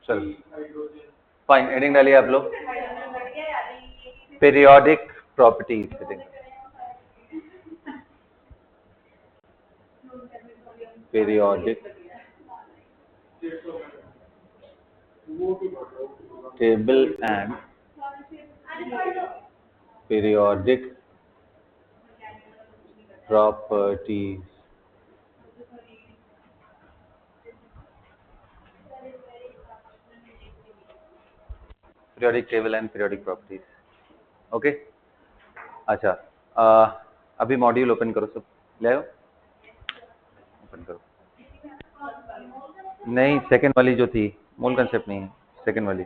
चलो fine, heading डालिए आप लोग, periodic properties heading, periodic table and periodic properties. Periodic table and periodic properties. Okay अच्छा, अभी मॉड्यूल ओपन करो, सब ले आओ, ओपन करो। नहीं, सेकंड वाली जो थी, मूल कंसेप्ट नहीं है, सेकंड वाली।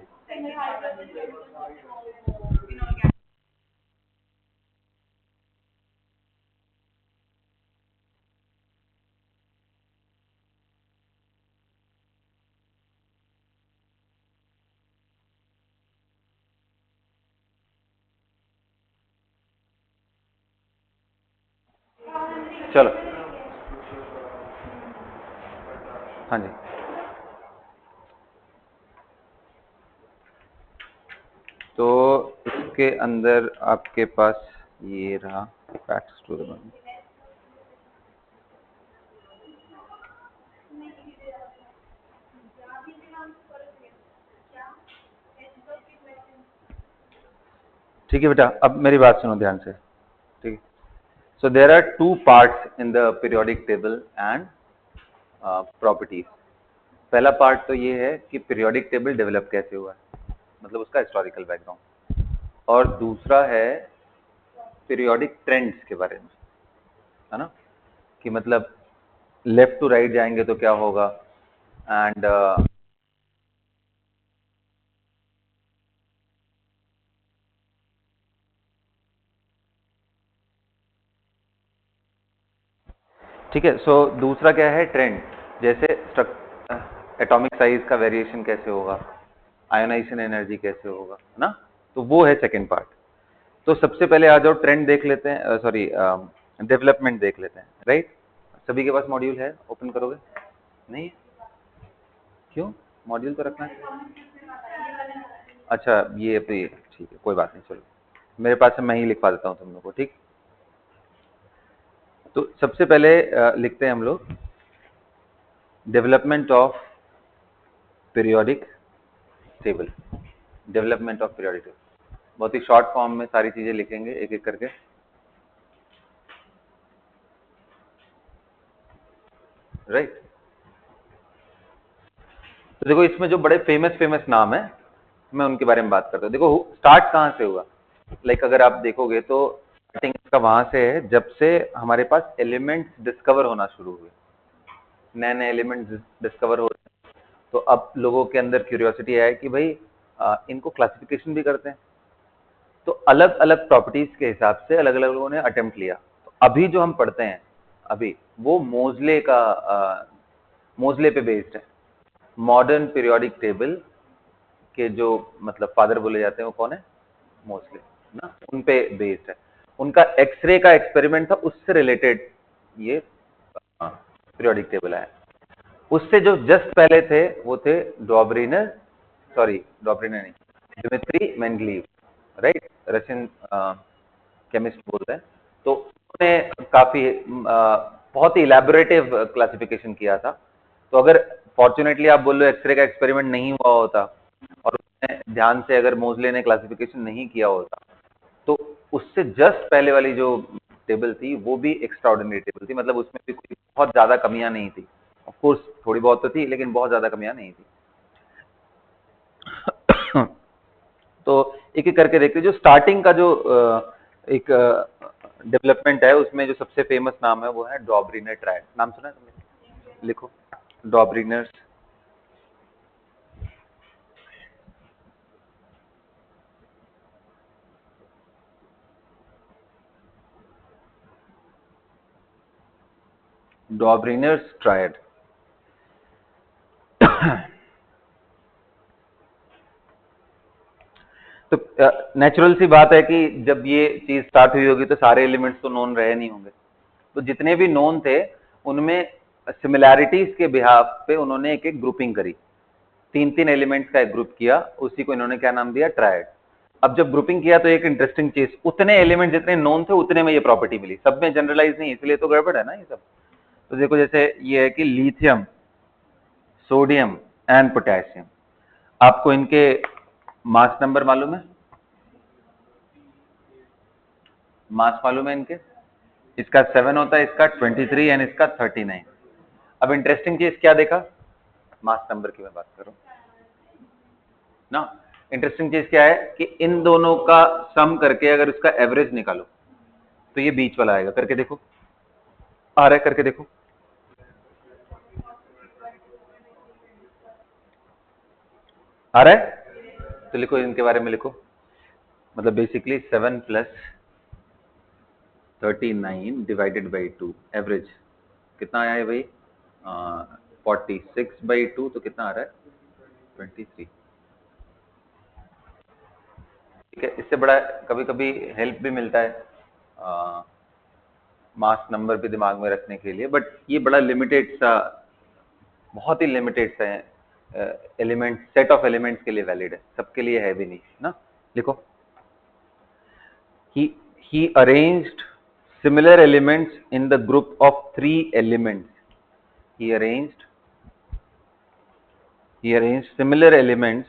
चलो, हाँ जी, तो इसके अंदर आपके पास ये रहा फैक्ट्स टू द ठीक है बेटा, अब मेरी बात सुनो ध्यान से, ठीक है। So there are two parts in the periodic table and properties. पहला पार्ट तो ये है कि पीरियोडिक टेबल डेवलप कैसे हुआ है, मतलब उसका हिस्टोरिकल बैकग्राउंड, और दूसरा है पीरियोडिक ट्रेंड्स के बारे में, है ना, कि मतलब लेफ्ट टू राइट जाएंगे तो क्या होगा, एंड ठीक है। सो दूसरा क्या है, ट्रेंड, जैसे एटॉमिक साइज का वेरिएशन कैसे होगा, आयोनाइजेशन एनर्जी कैसे होगा, है ना, तो वो है सेकंड पार्ट। तो सबसे पहले आ जाओ ट्रेंड देख लेते हैं, सॉरी डेवलपमेंट देख लेते हैं, राइट। सभी के पास मॉड्यूल है, ओपन करोगे? नहीं है? क्यों, मॉड्यूल तो रखना है। अच्छा, ये ठीक है, कोई बात नहीं, चलो मेरे पास मैं ही लिखवा देता हूँ तुम लोग को, ठीक। तो सबसे पहले लिखते हैं हम लोग development of periodic table, development of periodic table, बहुत ही शॉर्ट फॉर्म में सारी चीजें लिखेंगे एक एक करके, राइट। तो देखो इसमें जो बड़े फेमस नाम है, मैं उनके बारे में बात करता हूँ। देखो स्टार्ट कहाँ से हुआ, लाइक अगर आप देखोगे तो स्टार्टिंग का वहां से है जब से हमारे पास एलिमेंट्स डिस्कवर होना शुरू हुए, नए नए एलिमेंट्स डिस्कवर हो रहे हैं, तो अब लोगों के अंदर क्यूरियोसिटी है कि भाई इनको क्लासिफिकेशन भी करते हैं, तो अलग अलग प्रॉपर्टीज के हिसाब से अलग अलग लोगों ने अटेम्प्ट लिया। तो अभी जो हम पढ़ते हैं अभी, वो मोजले पे बेस्ड है। मॉडर्न पीरियोडिक टेबल के जो मतलब फादर बोले जाते हैं वो कौन है, मोस्टली ना, उन पे बेस्ड है। उनका एक्सरे का एक्सपेरिमेंट था, उससे रिलेटेड ये पीरियोडिक टेबल है। उससे जो जस्ट पहले थे वो थे डॉबरिनर, सॉरी डॉबरिनर नहीं, Dmitry Mendeleev, right, Russian chemist बोलते हैं। तो उन्होंने काफी बहुत ही इलेबोरेटिव क्लासिफिकेशन किया था। तो अगर फॉर्चुनेटली आप बोल रहे हो एक्सरे का एक्सपेरिमेंट नहीं हुआ होता और उसने ध्यान से अगर मोजले ने क्लासिफिकेशन नहीं किया होता, तो उससे जस्ट पहले वाली जो टेबल थी वो भी एक्स्ट्राऑर्डिनरी टेबल थी, मतलब उसमें भी कोई बहुत ज्यादा कमियां नहीं थी। ऑफ कोर्स थोड़ी बहुत तो थी, लेकिन बहुत ज्यादा कमियां नहीं थी। तो एक एक करके देखते, जो स्टार्टिंग का जो एक डेवलपमेंट है, उसमें जो सबसे फेमस नाम है वो है डॉबरिनर ट्रायड। नाम सुना है तुमने? लिखो, डॉबरिनर डॉबरिनर्स ट्रायड। तो नेचुरल सी बात है कि जब ये चीज स्टार्ट हुई होगी तो सारे एलिमेंट्स तो नोन रहे नहीं होंगे, तो जितने भी नोन थे उनमें सिमिलैरिटीज के बिहाफ पे उन्होंने एक एक ग्रुपिंग करी, तीन तीन एलिमेंट्स का एक ग्रुप किया, उसी को इन्होंने क्या नाम दिया, ट्रायड। अब जब ग्रुपिंग किया तो एक इंटरेस्टिंग चीज, उतने एलिमेंट जितने नोन थे उतने में ये प्रॉपर्टी मिली, सब में जनरलाइज नहीं, इसलिए तो गड़बड़ है ना ये सब। तो देखो जैसे ये है कि लिथियम, सोडियम एंड पोटेशियम, आपको इनके मास नंबर मालूम है, मास मालूम है इनके, इसका 7 होता है, इसका 23 एंड इसका 39। अब इंटरेस्टिंग चीज क्या देखा, मास नंबर की मैं बात करूं ना, इंटरेस्टिंग चीज क्या है कि इन दोनों का सम करके अगर उसका एवरेज निकालो तो ये बीच वाला आएगा, करके देखो, आ रहा है, करके देखो, आ रहा है, तो लिखो इनके बारे में लिखो, मतलब बेसिकली 7 + 39 डिवाइडेड बाई 2, एवरेज कितना आया है भाई, 46/2, तो कितना आ रहा है, 23। ठीक है, इससे बड़ा कभी कभी हेल्प भी मिलता है मास नंबर भी दिमाग में रखने के लिए, बट ये बड़ा लिमिटेड सा, बहुत ही लिमिटेड सा एलिमेंट, सेट ऑफ एलिमेंट्स के लिए वैलिड है, सबके लिए है भी नहीं ना। लिखो, he arranged similar elements in the group of 3 elements, he arranged similar elements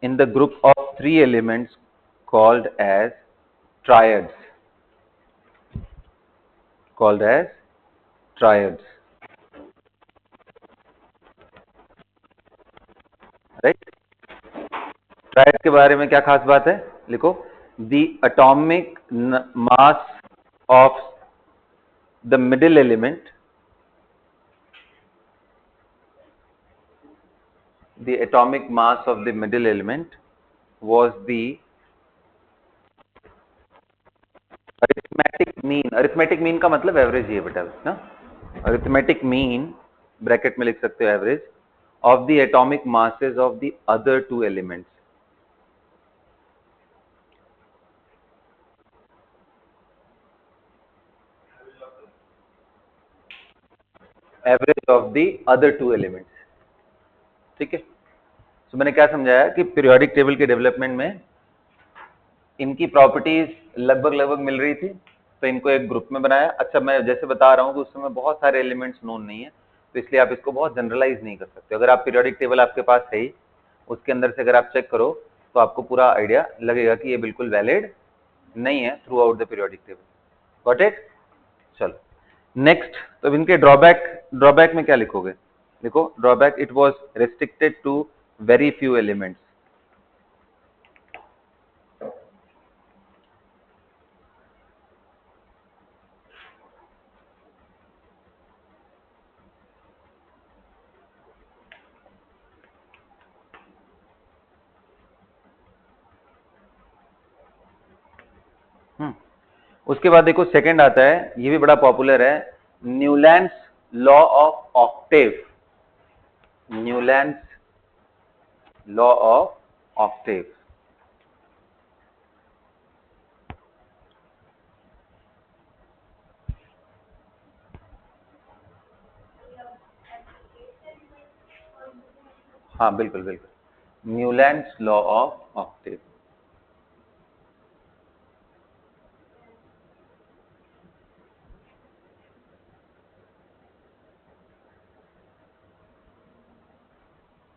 in the group of 3 elements called as triads, right. Triad के बारे में क्या खास बात है, लिखो, the atomic mass of the middle element, the atomic mass of the middle element was the arithmetic mean का मतलब एवरेज ही है बेटा ना, अरिथमेटिक मीन ब्रैकेट में लिख सकते हो average of the atomic masses of the other 2 elements, average of the other 2 elements. ठीक है, तो मैंने क्या समझाया कि पीरियोडिक टेबल के डेवलपमेंट में इनकी प्रॉपर्टीज लगभग लगभग मिल रही थी, तो इनको एक ग्रुप में बनाया। अच्छा, मैं जैसे बता रहा हूँ कि उस समय बहुत सारे एलिमेंट्स नोन नहीं है, तो इसलिए आप इसको बहुत जनरलाइज नहीं कर सकते। अगर आप पीरियोडिक टेबल आपके पास है ही, उसके अंदर से अगर आप चेक करो तो आपको पूरा आइडिया लगेगा कि ये बिल्कुल वैलिड नहीं है throughout the periodic table. Got it? चलो नेक्स्ट, तो इनके ड्रॉबैक में क्या लिखोगे, देखो drawback, it was restricted to very few elements. उसके बाद देखो सेकंड आता है, ये भी बड़ा पॉपुलर है, Newlands law of Octave, Newlands law of Octave. हाँ बिल्कुल बिल्कुल, Newlands law of Octave.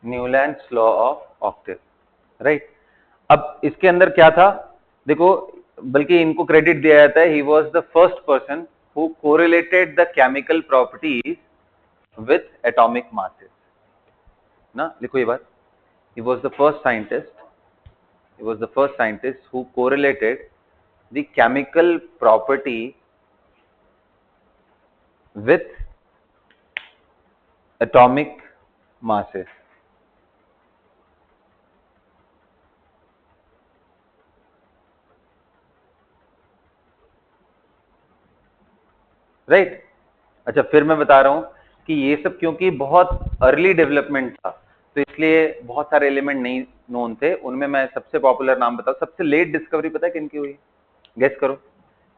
Newlands law of Octave, right. अब इसके अंदर क्या था, देखो, बल्कि इनको क्रेडिट दिया जाता है, he was the first person who correlated the chemical properties with atomic masses ना, लिखो ये बात, he was the first scientist who correlated the chemical property with atomic masses, right. अच्छा, फिर मैं बता रहा हूं कि ये सब क्योंकि बहुत अर्ली डेवलपमेंट था, तो इसलिए बहुत सारे एलिमेंट नहीं नोन थे, उनमें मैं सबसे पॉपुलर नाम बताऊं, सबसे लेट डिस्कवरी पता है किनकी हुई, गेस करो,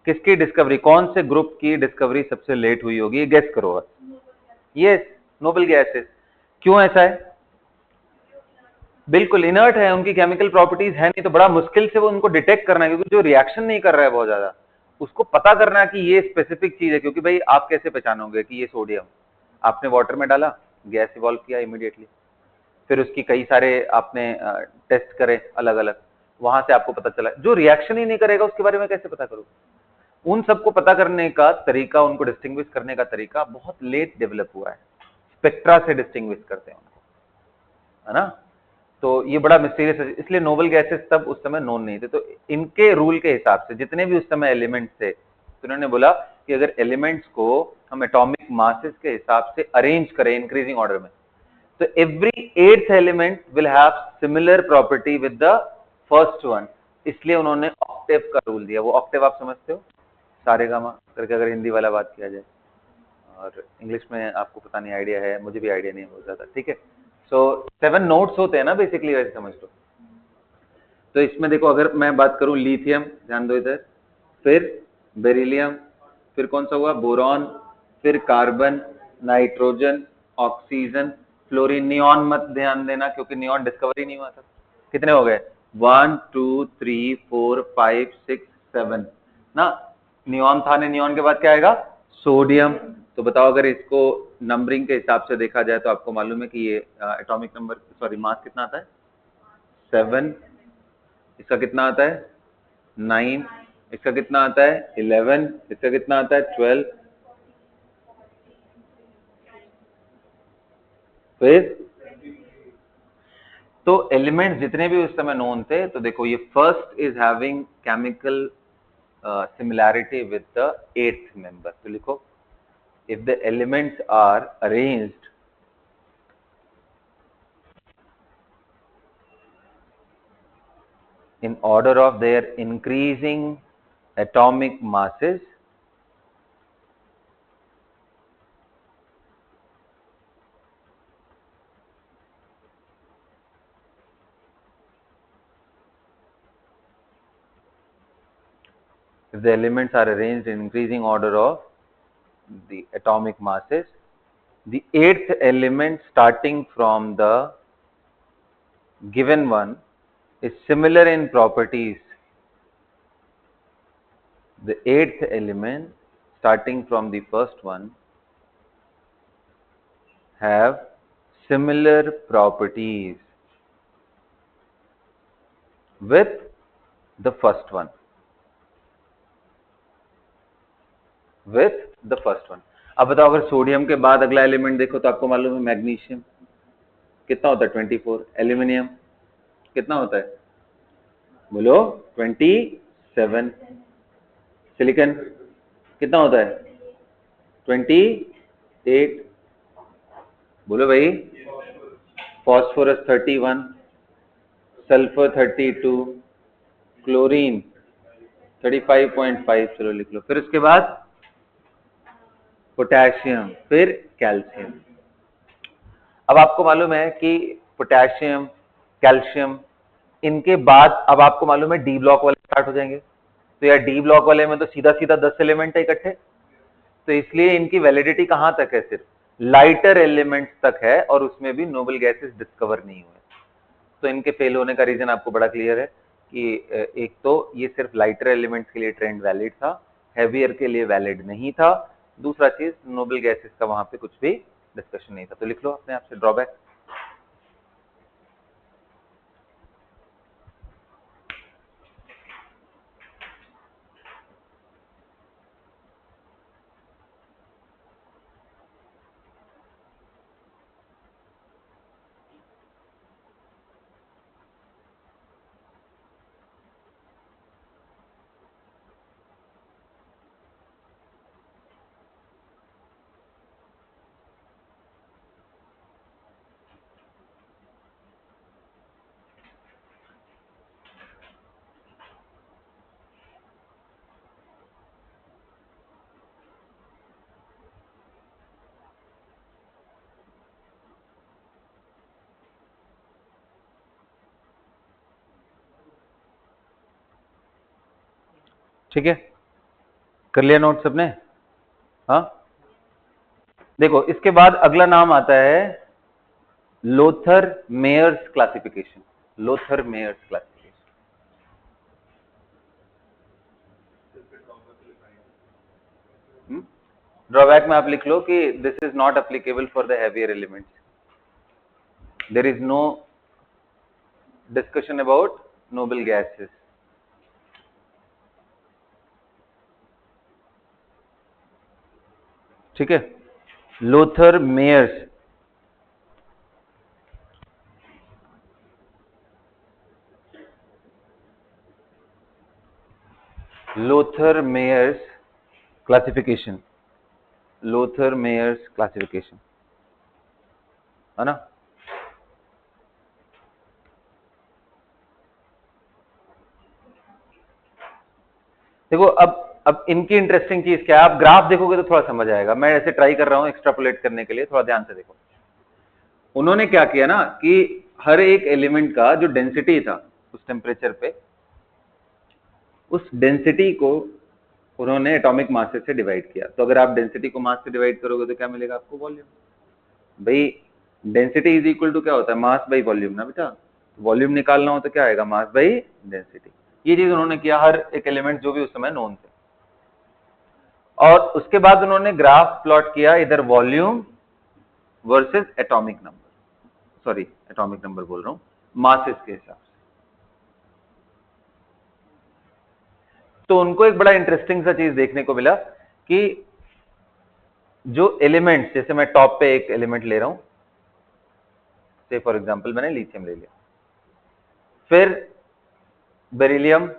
किसकी डिस्कवरी, कौन से ग्रुप की डिस्कवरी सबसे लेट हुई होगी, गेस करो बस। ये नोबल गैसेस। क्यों ऐसा है, बिल्कुल इनर्ट है, उनकी केमिकल प्रॉपर्टीज है नहीं, तो बड़ा मुश्किल से वो उनको डिटेक्ट करना है, क्योंकि जो रिएक्शन नहीं कर रहा है बहुत ज्यादा, उसको पता करना है कि ये स्पेसिफिक चीज है। क्योंकि भाई आप कैसे पहचानोगे कि ये सोडियम, आपने वाटर में डाला, गैस इवॉल्व किया इमीडिएटली, फिर उसकी कई सारे आपने टेस्ट करे अलग अलग, वहां से आपको पता चला। जो रिएक्शन ही नहीं करेगा उसके बारे में कैसे पता करोगे? उन सबको पता करने का तरीका, उनको डिस्टिंग्विश करने का तरीका बहुत लेट डेवलप हुआ है, स्पेक्ट्रा से डिस्टिंग्विश करते हैं उनको, है ना। तो ये बड़ा मिस्टीरियस है, इसलिए नोबल गैसेस तब उस समय नोन नहीं थे। तो इनके रूल के हिसाब से जितने भी उस समय एलिमेंट्स थे, तो उन्होंने बोला कि अगर एलिमेंट्स को हम एटॉमिक मासेस के हिसाब से अरेंज करें इंक्रीजिंग ऑर्डर में, तो every eighth element will have similar property with the first one. इसलिए उन्होंने ऑक्टेव का रूल दिया। वो ऑक्टेव आप समझते हो, सारेगामा करके, अगर हिंदी वाला बात किया जाए, और इंग्लिश में आपको पता नहीं, आइडिया है, मुझे भी आइडिया नहीं है बहुत ज्यादा, ठीक है। सो 7 नोट्स होते हैं ना बेसिकली, वैसे समझ लो। तो इसमें देखो, अगर मैं बात करूं लिथियम, ध्यान दो इधर, फिर बेरिलियम, फिर कौन सा हुआ, बोरॉन, फिर carbon, nitrogen, oxygen, fluorine, neon मत ध्यान देना क्योंकि नियॉन डिस्कवर ही नहीं हुआ था। कितने हो गए, 1 2 3 4 5 6 7 ना। नियॉन था ने, नियॉन के बाद क्या आएगा, सोडियम। तो बताओ, अगर इसको नंबरिंग के हिसाब से देखा जाए तो आपको मालूम है कि ये एटॉमिक नंबर, सॉरी मास कितना आता है, 7। इसका कितना आता है, 9। इसका कितना आता है, 11। इसका कितना आता है, 12। फिर तो एलिमेंट्स जितने भी उस समय नोन थे, तो देखो ये first is having chemical similarity with the eighth member. तो लिखो, if the elements are arranged in order of their increasing atomic masses, if the elements are arranged in increasing order of the atomic masses, the eighth element starting from the given one is similar in properties. The eighth element starting from the first one have similar properties with the first one. With the first one. अब बताओ, अगर sodium के बाद अगला element देखो तो आपको मालूम है मैग्नीशियम कितना होता है, 24। एल्यूमिनियम कितना होता है, बोलो, 27। सिलिकॉन कितना होता है, 28। बोलो भाई, फॉस्फोरस 31, सल्फर 32, क्लोरीन 35.5, चलो लिख लो। फिर उसके बाद पोटेशियम, फिर कैल्शियम। अब आपको मालूम है कि पोटेशियम, कैल्शियम, इनके बाद अब आपको मालूम है डी ब्लॉक वाले स्टार्ट हो जाएंगे। तो यार डी ब्लॉक वाले में तो सीधा सीधा 10 एलिमेंट है इकट्ठे, तो इसलिए इनकी वैलिडिटी कहां तक है, सिर्फ लाइटर एलिमेंट्स तक है, और उसमें भी नोबल गैसेस डिस्कवर नहीं हुए। तो इनके फेल होने का रीजन आपको बड़ा क्लियर है कि एक तो ये सिर्फ लाइटर एलिमेंट्स के लिए ट्रेंड वैलिड था, हैवियर के लिए वैलिड नहीं था। दूसरा चीज, नोबल गैसेस का वहां पे कुछ भी डिस्कशन नहीं था। तो लिख लो अपने आप से ड्रॉबैक। ठीक है, कर लिया नोट सबने? हाँ, देखो इसके बाद अगला नाम आता है Lothar Meyer's classification, Lothar Meyer's classification. Drawback में आप लिख लो कि this is not applicable for the heavier elements, there is no discussion about noble gases. ठीक है, Lothar Meyer's, Lothar Meyer's classification, Lothar Meyer's classification, है ना। देखो अब इनकी इंटरेस्टिंग चीज क्या है, आप ग्राफ देखोगे तो थोड़ा समझ आएगा। मैं ऐसे ट्राई कर रहा हूं एक्सट्रापोलेट करने के लिए, थोड़ा ध्यान से देखो। उन्होंने क्या किया ना कि हर एक एलिमेंट का जो डेंसिटी था उस टेम्परेचर पे, उस डेंसिटी को उन्होंने एटॉमिक मासेस से डिवाइड किया। तो अगर आप डेंसिटी को मास से डिवाइड करोगे तो क्या मिलेगा आपको? वॉल्यूम। भाई डेंसिटी इज इक्वल टू क्या होता है? मास बाई वॉल्यूम ना बेटा। वॉल्यूम निकालना हो तो क्या आएगा? Mass by density. ये चीज उन्होंने किया हर एक एलिमेंट जो भी उस समय नोन थे। और उसके बाद उन्होंने ग्राफ प्लॉट किया इधर volume versus atomic number, sorry atomic number बोल रहा हूं, मासेस के हिसाब से। तो उनको एक बड़ा इंटरेस्टिंग सा चीज देखने को मिला कि जो एलिमेंट, जैसे मैं टॉप पे एक एलिमेंट ले रहा हूं, से फॉर एग्जांपल मैंने लिथियम ले लिया, फिर बेरिलियम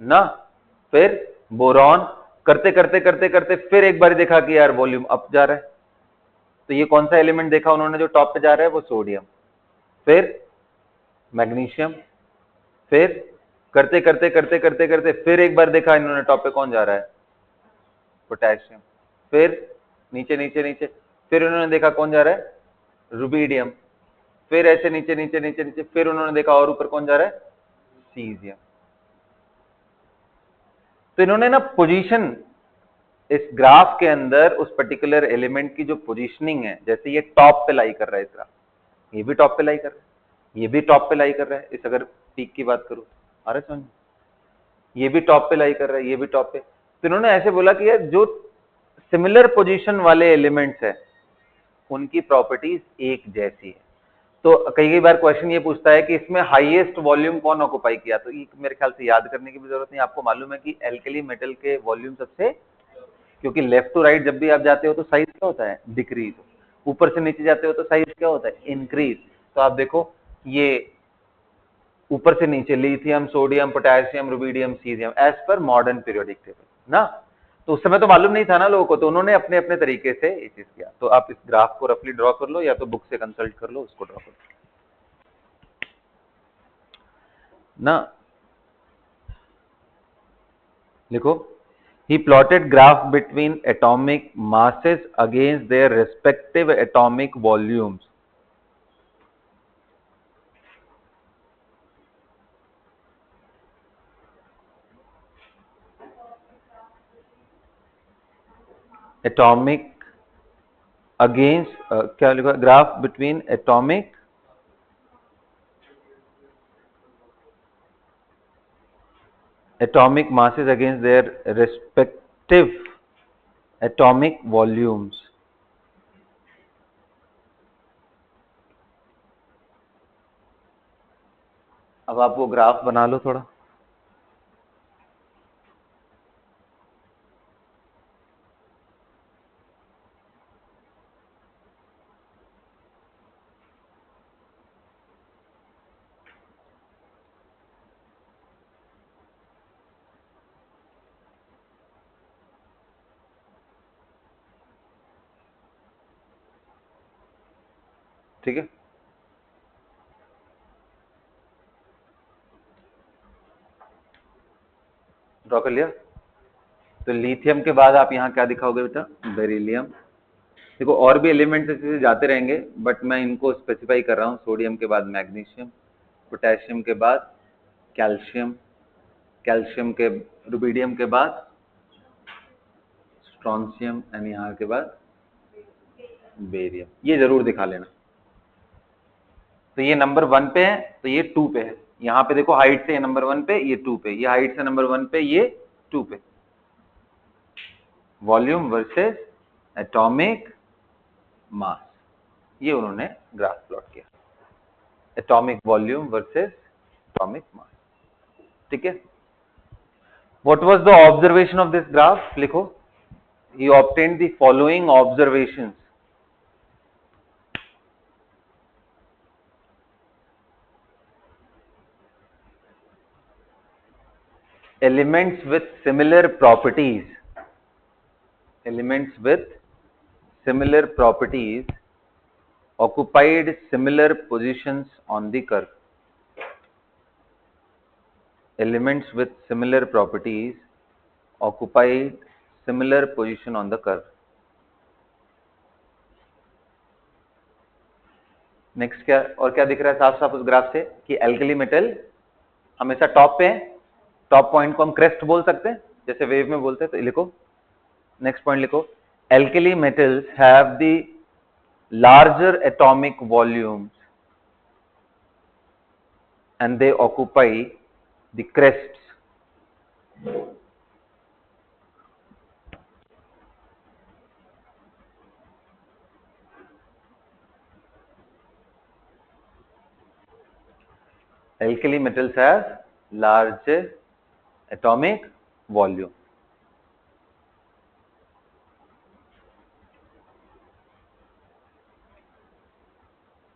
ना, फिर बोरॉन, करते करते करते करते फिर एक बार देखा कि यार वॉल्यूम अप जा रहा है। तो ये कौन सा एलिमेंट देखा उन्होंने जो टॉप पे जा रहा है? वो सोडियम। फिर मैग्नीशियम, फिर करते करते करते करते करते फिर एक बार देखा इन्होंने टॉप पे कौन जा रहा है? पोटेशियम। फिर नीचे नीचे नीचे फिर उन्होंने देखा कौन जा रहा है? रुबीडियम। फिर ऐसे नीचे नीचे नीचे नीचे फिर उन्होंने देखा और ऊपर कौन जा रहा है? सीजियम। तो इन्होंने ना पोजीशन इस ग्राफ के अंदर उस पर्टिकुलर एलिमेंट की जो पोजीशनिंग है, जैसे ये टॉप पे लाई कर रहा है इस ग्राफ, ये भी टॉप पे लाई कर रहा है, ये भी टॉप पे लाई कर रहा है, इस अगर पीक की बात करूं, आ रहा है समझ? ये भी टॉप पे लाई कर रहा है, ये भी टॉप पे। तो इन्होंने ऐसे बोला कि यार जो सिमिलर पोजीशन वाले एलिमेंट्स है उनकी प्रॉपर्टीज एक जैसी है। तो कई कई बार क्वेश्चन ये पूछता है कि इसमें हाईएस्ट वॉल्यूम कौन ऑक्युपाई किया? तो ये मेरे ख्याल से याद करने की भी जरूरत नहीं, आपको मालूम है कि एल्कली मेटल के वॉल्यूम सबसे, क्योंकि लेफ्ट टू राइट जब भी आप जाते हो तो साइज क्या होता है? डिक्रीज। ऊपर से नीचे जाते हो तो साइज क्या होता है? इंक्रीज। तो आप देखो ये ऊपर से नीचे lithium, sodium, potassium, rubidium, caesium as per modern periodic table ना। तो उस समय तो मालूम नहीं था ना लोगों को, तो उन्होंने अपने अपने तरीके से ये चीज किया। तो आप इस ग्राफ को रफली ड्रॉ कर लो या तो बुक से कंसल्ट कर लो, उसको ड्रॉ कर लो ना। लिखो, he plotted graph between atomic masses against their respective atomic volumes. Atomic against क्या लिखा? Graph between atomic masses against their respective atomic volumes. अब आप वो ग्राफ बना लो थोड़ा। ठीक है, ड्रॉ कर लिया। तो लिथियम के बाद आप यहाँ क्या दिखाओगे बेटा? बेरिलियम। देखो और भी एलिमेंट्स ऐसे जाते रहेंगे, बट मैं इनको स्पेसिफाई कर रहा हूँ। सोडियम के बाद मैग्नीशियम, पोटेशियम के बाद कैल्शियम, कैल्शियम के रुबीडियम के बाद स्ट्रॉन्सियम, एंड यहाँ के बाद बेरियम। ये जरूर दिखा लेना। तो ये नंबर 1 पे है, तो ये 2 पे है। यहाँ पे देखो हाइट से ये नंबर 1 पे, ये 2 पे, ये हाइट से नंबर 1 पे, ये 2 पे। वॉल्यूम वर्सेस एटॉमिक मास, ये उन्होंने ग्राफ प्लॉट किया, atomic volume versus atomic mass. ठीक है। What was the observation of this graph? लिखो, he obtained the following observations. Elements with similar properties, elements with similar properties occupied similar positions on the curve. Elements with similar properties occupied similar position on the curve. Next क्या, और क्या दिख रहा है साफ साफ उस ग्राफ से कि एल्कली मेटल हमेशा टॉप पे है। टॉप पॉइंट को हम क्रेस्ट बोल सकते हैं, जैसे वेव में बोलते हैं। तो लिखो, नेक्स्ट पॉइंट लिखो, alkali metals have the larger atomic volumes and they occupy the crests. Alkali metals have large atomic volume.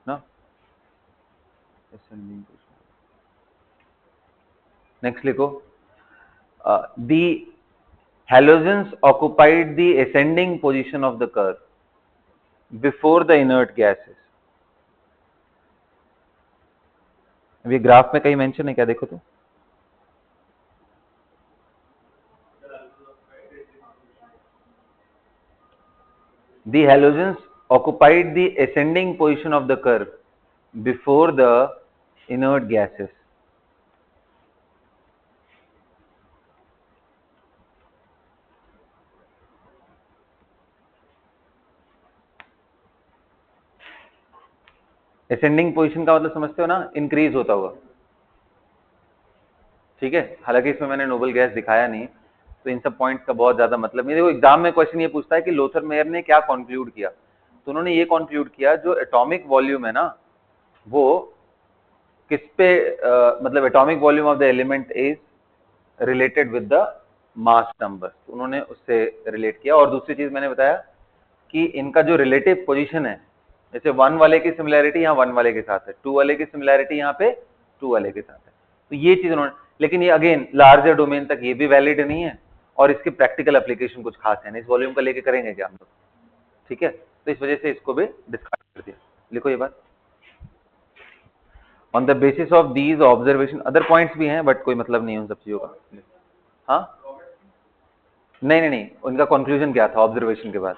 No? Next लिखो, the halogens occupied the ascending position of the curve before the inert gases. अभी graph में कहीं mention है क्या? देखो तो, the halogens occupied the ascending position of the curve before the inert gases. Ascending position का मतलब समझते हो ना, इंक्रीज होता हुआ। ठीक है, हालांकि इसमें मैंने नोबल गैस दिखाया नहीं, तो इन सब पॉइंट्स का बहुत ज्यादा मतलब नहीं। देखो एग्जाम में क्वेश्चन ये पूछता है कि लोथर मेयर ने क्या कंक्लूड किया, तो उन्होंने ये कंक्लूड किया जो एटॉमिक वॉल्यूम है ना, वो किस पे मतलब atomic volume of the element is related with the mass number, उन्होंने उससे रिलेट किया। और दूसरी चीज मैंने बताया कि इनका जो रिलेटिव पोजीशन है, जैसे 1 वाले की सिमिलैरिटी यहाँ 1 वाले के साथ है, 2 वाले की सिमिलैरिटी यहाँ पे 2 वाले के साथ है, तो ये चीज उन्होंने। लेकिन ये अगेन लार्जर डोमेन तक ये भी वैलिड नहीं है, और इसकी प्रैक्टिकल एप्लीकेशन कुछ खास है नहीं, इस वॉल्यूम का लेके करेंगे क्या हम लोग। ठीक है, तो इस वजह से इसको भी डिस्कार्ड कर दिया। लिखो ये बात, on the basis of these observation, other points भी हैं बट कोई मतलब नहीं है उन सब चीजों का। हाँ, नहीं, उनका कंक्लूजन क्या था ऑब्जर्वेशन के बाद?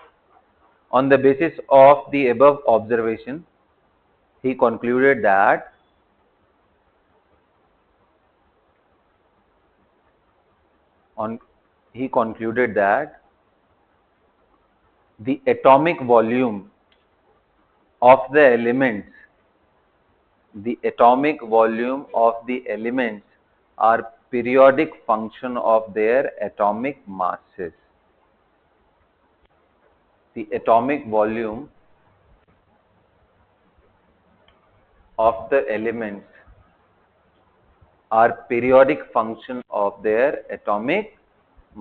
On the basis of the above observation, he concluded that the atomic volume of the elements, are periodic function of their atomic masses. The atomic volume of the elements are periodic function of their atomic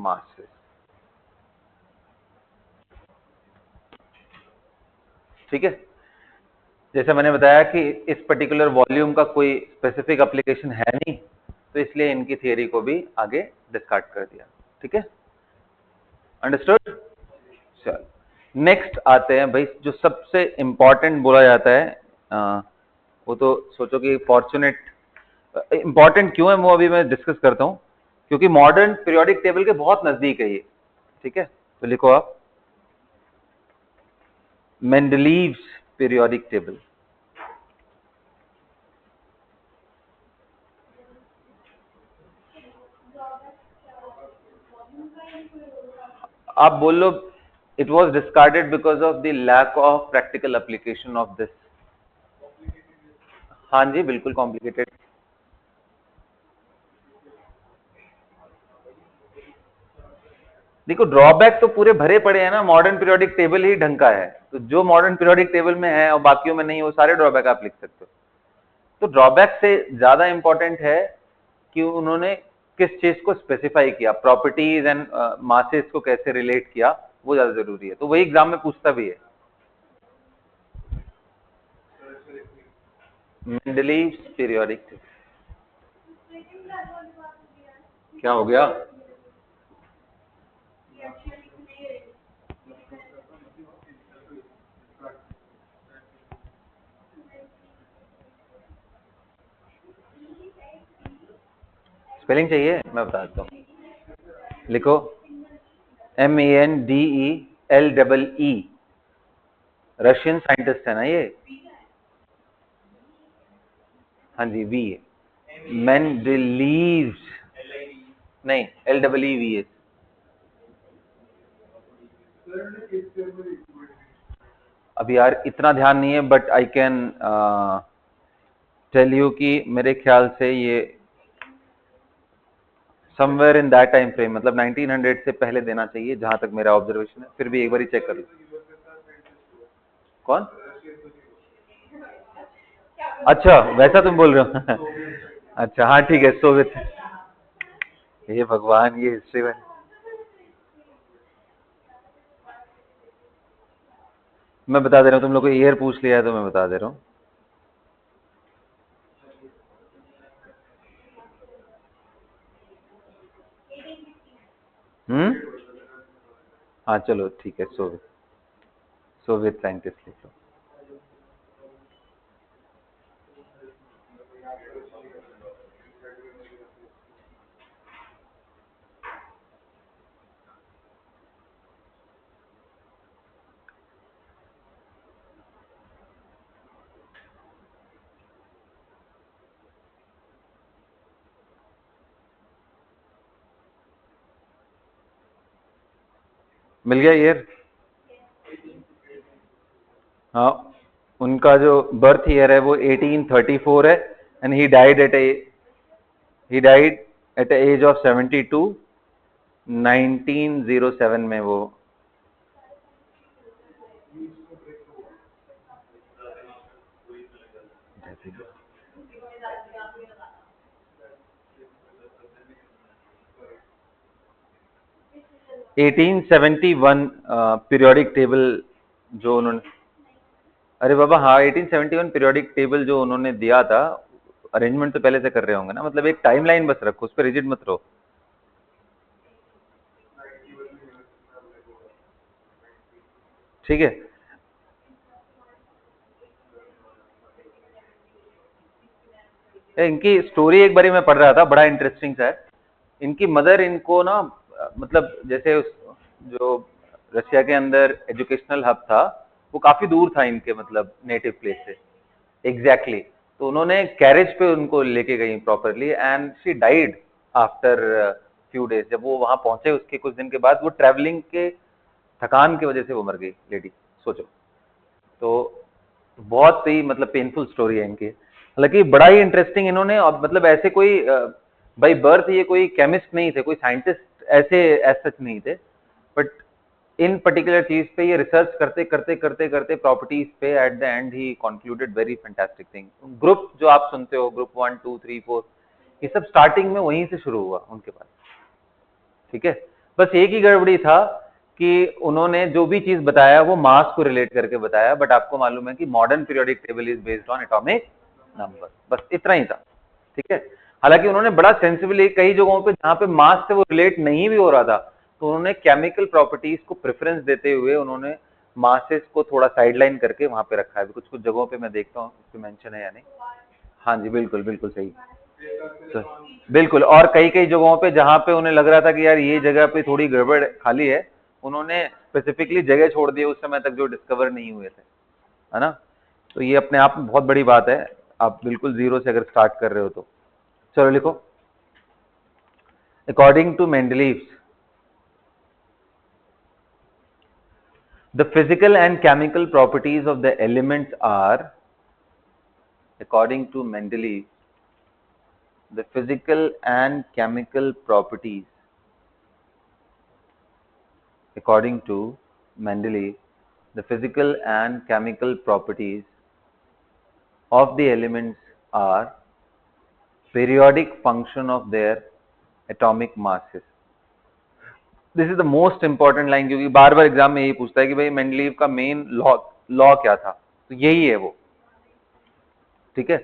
masses. ठीक है, जैसे मैंने बताया कि इस particular volume का कोई specific application है नहीं, तो इसलिए इनकी थियरी को भी आगे डिस्कार्ड कर दिया। ठीक है, अंडरस्टूड। चल नेक्स्ट आते हैं भाई, जो सबसे इंपॉर्टेंट बोला जाता है, वो तो सोचो कि फॉर्चुनेट, इंपॉर्टेंट क्यों है वो अभी मैं डिस्कस करता हूं, क्योंकि मॉडर्न पीरियोडिक टेबल के बहुत नजदीक है ये। ठीक है, तो लिखो आप, मेंडलीव्स पीरियोडिक टेबल। आप बोल लो, it was discarded because of the lack of practical application of this. हाँ जी, बिल्कुल कॉम्प्लिकेटेड। देखो ड्रॉबैक तो पूरे भरे पड़े हैं ना, मॉडर्न पीरियोडिक टेबल ही ढंग का है, तो जो मॉडर्न पीरियोडिक टेबल में है और बाकियों में नहीं, वो सारे ड्रॉबैक आप लिख सकते हो। तो ड्रॉबैक से ज्यादा इंपॉर्टेंट है कि उन्होंने किस चीज को स्पेसिफाई किया, प्रॉपर्टीज एंड मासेस को कैसे रिलेट किया, वो ज्यादा जरूरी है, तो वही एग्जाम में पूछता भी है। मेंडलीव्स पीरियोडिक टेबल क्या हो गया? स्पेलिंग चाहिए, मैं बता देता हूँ, लिखो MENDELEE, रशियन साइंटिस्ट है ना ये। हाँ जी, वी है, मेंडलीव्स नहीं, LEEVS। अब यार इतना ध्यान नहीं है, but I can tell you कि मेरे ख्याल से ये somewhere in that time frame, मतलब 1900 से पहले देना चाहिए, जहां तक मेरा ऑब्जर्वेशन है, फिर भी एक बार ही चेक कर लो। कौन? अच्छा, वैसा तुम बोल रहे हो अच्छा हाँ ठीक है, सोवियत। ये भगवान, ये हिस्ट्री में मैं बता दे रहा हूँ, तुम लोग को ईयर पूछ लिया है तो मैं बता दे रहा हूँ। हाँ चलो ठीक है, सोवियत, सोवियत साइंटिस्ट लिख लो। मिल गया ईयर? हाँ, उनका जो बर्थ ईयर है वो 1834 है, and he died at age of 72, 1907 में वो। एटीन 71 पीरियोडिक टेबल जो उन्होंने, अरे बाबा हाँ, 1871 पीरियोडिक टेबल जो उन्होंने दिया था, अरेंजमेंट तो पहले से कर रहे होंगे ना, मतलब एक टाइमलाइन बस रखो, उस पर रिजिड मत रहो। ठीक है, इनकी स्टोरी एक बारी मैं पढ़ रहा था, बड़ा इंटरेस्टिंग सा है। इनकी मदर इनको ना मतलब जैसे जो रशिया के अंदर एजुकेशनल हब था, वो काफी दूर था इनके मतलब नेटिव प्लेस से। Exactly exactly. तो उन्होंने कैरेज पे उनको लेके गई properly, and she died after few days. जब वो वहां पहुंचे उसके कुछ दिन के बाद, वो ट्रैवलिंग के थकान की वजह से वो मर गई लेडी, सोचो। तो बहुत ही मतलब पेनफुल स्टोरी है इनकी, हालांकि बड़ा ही इंटरेस्टिंग इन्होंने, और मतलब ऐसे कोई बाई बर्थ ये कोई केमिस्ट नहीं थे, कोई साइंटिस्ट ऐसे एज सच नहीं थे, बट इन पर्टिकुलर चीज पे ये रिसर्च करते करते करते करते प्रॉपर्टीज पे at the and he concluded very fantastic thing. Group जो आप सुनते हो, ग्रुप 1 2 3 4, ये सब स्टार्टिंग में वहीं से शुरू हुआ उनके पास। ठीक है, बस एक ही गड़बड़ी था कि उन्होंने जो भी चीज बताया वो मास को रिलेट करके बताया, बट आपको मालूम है कि modern periodic table is based on atomic number, बस इतना ही था। ठीक है, हालांकि उन्होंने बड़ा सेंसिबली कई जगहों पे जहां पे मास से वो रिलेट नहीं भी हो रहा था, तो उन्होंने केमिकल प्रॉपर्टीज को प्रेफरेंस देते हुए उन्होंने मासेस को थोड़ा साइडलाइन करके वहां पे रखा है। कुछ कुछ जगहों पे मैं देखता हूँ उसमें मेंशन है या नहीं। हाँ जी, बिल्कुल बिल्कुल सही। तो बिल्कुल, और कई कई जगहों पे जहां पे उन्हें लग रहा था कि यार ये जगह पे थोड़ी गड़बड़ खाली है, उन्होंने स्पेसिफिकली जगह छोड़ दी उस समय तक जो डिस्कवर नहीं हुए थे, है ना। तो ये अपने आप में बहुत बड़ी बात है, आप बिल्कुल जीरो से अगर स्टार्ट कर रहे हो तो। चलो लिखो, according to Mendeleev's the physical and chemical properties of the elements are according to Mendeleev, the physical and chemical properties, according to Mendeleev, the physical and chemical properties of the elements are periodic function of their atomic masses. This is the most important line, क्योंकि बार बार exam में यही पूछता है कि भाई Mendeleev का main law क्या था, तो यही है वो, ठीक है।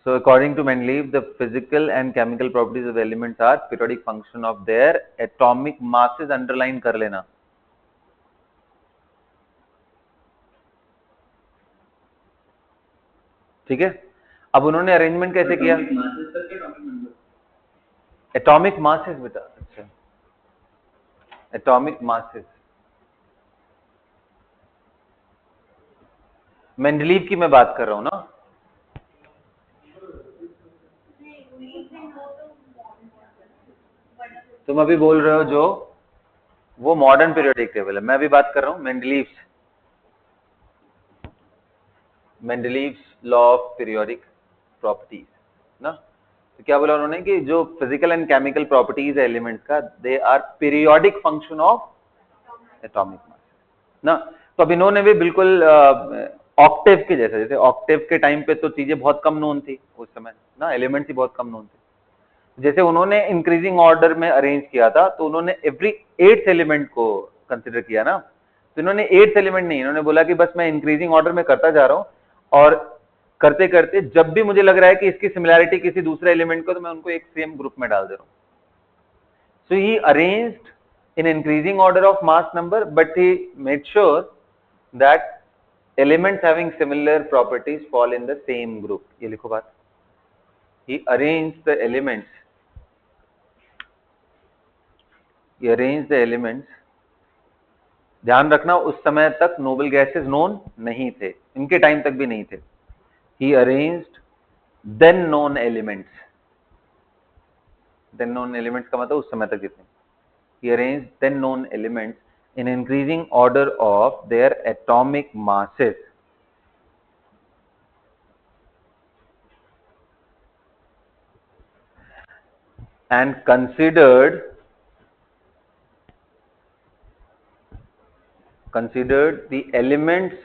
So according to Mendeleev the physical and chemical properties of elements are periodic function of their atomic masses, underline कर लेना। ठीक है, अब उन्होंने अरेंजमेंट कैसे किया, एटॉमिक मासेस बेटा, अच्छा एटॉमिक मासेस, मेंडलीव की मैं बात कर रहा हूं ना, तुम अभी बोल रहे हो जो वो मॉडर्न पीरियोडिक टेबल है, मैं अभी बात कर रहा हूं Mendeleev's law of periodic properties ना। तो क्या बोला उन्होंने कि जो फिजिकल एंड केमिकल प्रॉपर्टीज है एलिमेंट्स का, they are periodic function of atomic mass ना। तो अब इन्होंने भी बिल्कुल ऑक्टेव के जैसे ऑक्टेव के टाइम पे तो चीजें बहुत कम नोन थी उस समय ना, एलिमेंट्स ही बहुत कम नोन थे। जैसे उन्होंने इंक्रीजिंग ऑर्डर में अरेंज किया था, तो उन्होंने एवरी 8th एलिमेंट को कंसिडर किया ना। तो इन्होंने 8th एलिमेंट नहीं, इन्होंने बोला कि बस मैं इंक्रीजिंग ऑर्डर में करता जा रहा हूं, और करते करते जब भी मुझे लग रहा है कि इसकी सिमिलैरिटी किसी दूसरे एलिमेंट को, तो मैं उनको एक सेम ग्रुप में डाल दे रहा हूं। सो ही arranged in increasing order of mass number, but he made sure that elements having similar properties fall in the same group. ये लिखो बात, he arranged the elements, ध्यान रखना उस समय तक नोबल गैसेस नोन नहीं थे, इनके टाइम तक भी नहीं थे। he arranged then known elements, then known elements का मतलब उस समय तक जितने, he arranged then known elements in increasing order of their atomic masses and considered the elements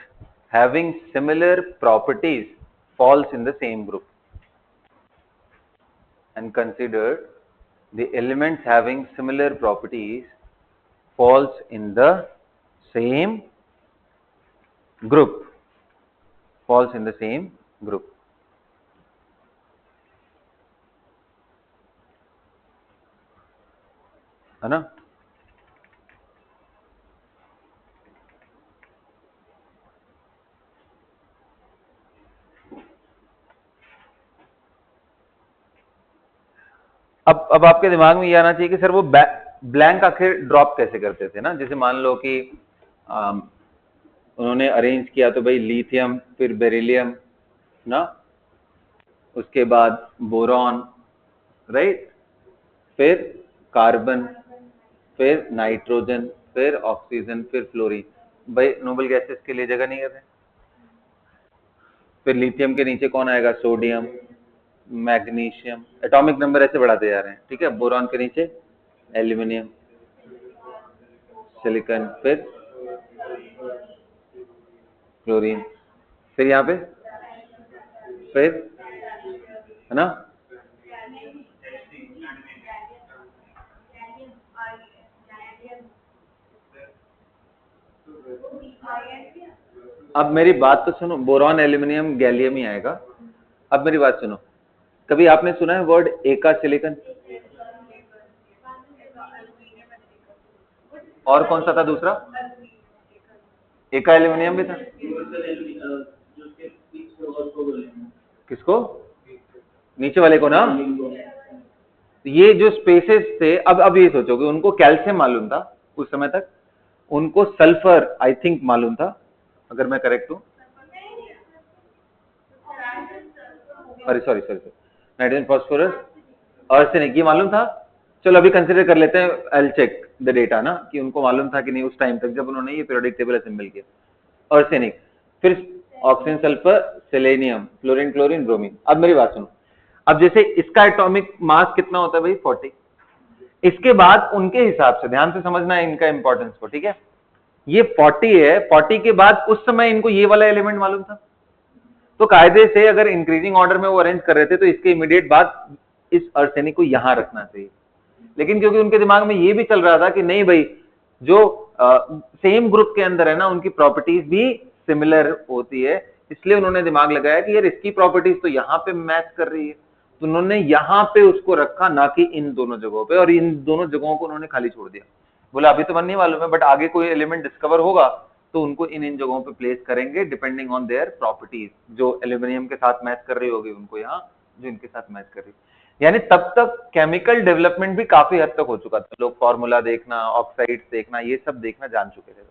having similar properties falls in the same group, and considered the elements having similar properties falls in the same group, falls in the same group, है ना। अब आपके दिमाग में ये आना चाहिए कि सर वो ब्लैंक आखिर ड्रॉप कैसे करते थे ना। जैसे मान लो कि उन्होंने अरेंज किया तो भाई लिथियम, फिर बेरिलियम ना, उसके बाद बोरॉन, राइट, फिर कार्बन, फिर नाइट्रोजन, फिर ऑक्सीजन, फिर फ्लोरीन। भाई नोबल गैसेस के लिए जगह नहीं है। फिर लिथियम के नीचे कौन आएगा, सोडियम, मैग्नीशियम, एटॉमिक नंबर ऐसे बढ़ाते जा रहे हैं, ठीक है। बोरॉन के नीचे एल्यूमिनियम, सिलिकॉन, फिर क्लोरीन, फिर यहाँ पे फिर, है ना। अब मेरी बात तो सुनो, बोरॉन, एल्यूमिनियम, गैलियम ही आएगा। अब मेरी बात सुनो, कभी आपने सुना है वर्ड एका सिलिकॉन? और कौन सा था दूसरा? एका एल्यूमिनियम भी था। किसको? नीचे वाले को ना। ये जो स्पेसेस थे, अब ये सोचो कि उनको कैल्शियम मालूम था उस समय तक, उनको सल्फर आई थिंक मालूम था, अगर मैं करेक्ट हूं। सॉरी, नाइट्रोजन, फास्फोरस, आर्सेनिक, ये मालूम था। चलो अभी कंसिडर कर लेते हैं, I will check the data ना, कि उनको मालूम था कि नहीं उस टाइम तक जब उन्होंने ये पीरियोडिक टेबल असेंबल किया। आर्सेनिक, फिर oxygen, sulphur, selenium, fluorine, chlorine, bromine. अब मेरी बात सुनो, अब जैसे इसका एटॉमिक मास कितना होता है भाई 40। इसके बाद उनके हिसाब से ध्यान से समझना है इनका इंपॉर्टेंस को, ठीक है। ये 40 है, 40 के बाद उस समय इनको ये वाला एलिमेंट मालूम था, तो कायदे से अगर इंक्रीजिंग ऑर्डर में वो अरेंज कर रहे थे तो इसके इमीडिएट बाद इस आर्सेनिक को यहां रखना चाहिए। लेकिन क्योंकि उनके दिमाग में ये भी चल रहा था कि नहीं भाई, जो सेम ग्रुप के अंदर है ना, उनकी प्रॉपर्टीज भी सिमिलर होती है, इसलिए उन्होंने दिमाग लगाया कि यार इसकी प्रॉपर्टीज तो यहाँ पे मैच कर रही है, तो उन्होंने यहाँ पे उसको रखा, ना कि इन दोनों जगहों पे, और इन दोनों जगहों को उन्होंने खाली छोड़ दिया। बोला अभी तो मन नहीं मालूम है, बट आगे कोई एलिमेंट डिस्कवर होगा तो उनको इन इन जगहों पे प्लेस करेंगे डिपेंडिंग ऑन देयर प्रॉपर्टीज। जो एल्यूमिनियम के साथ मैच कर रही होगी उनको यहाँ, जो इनके साथ मैच कर रही, यानी तब तक केमिकल डेवलपमेंट भी काफी हद तक हो चुका था। लोग फॉर्मूला देखना, ऑक्साइड्स देखना, ये सब देखना जान चुके थे,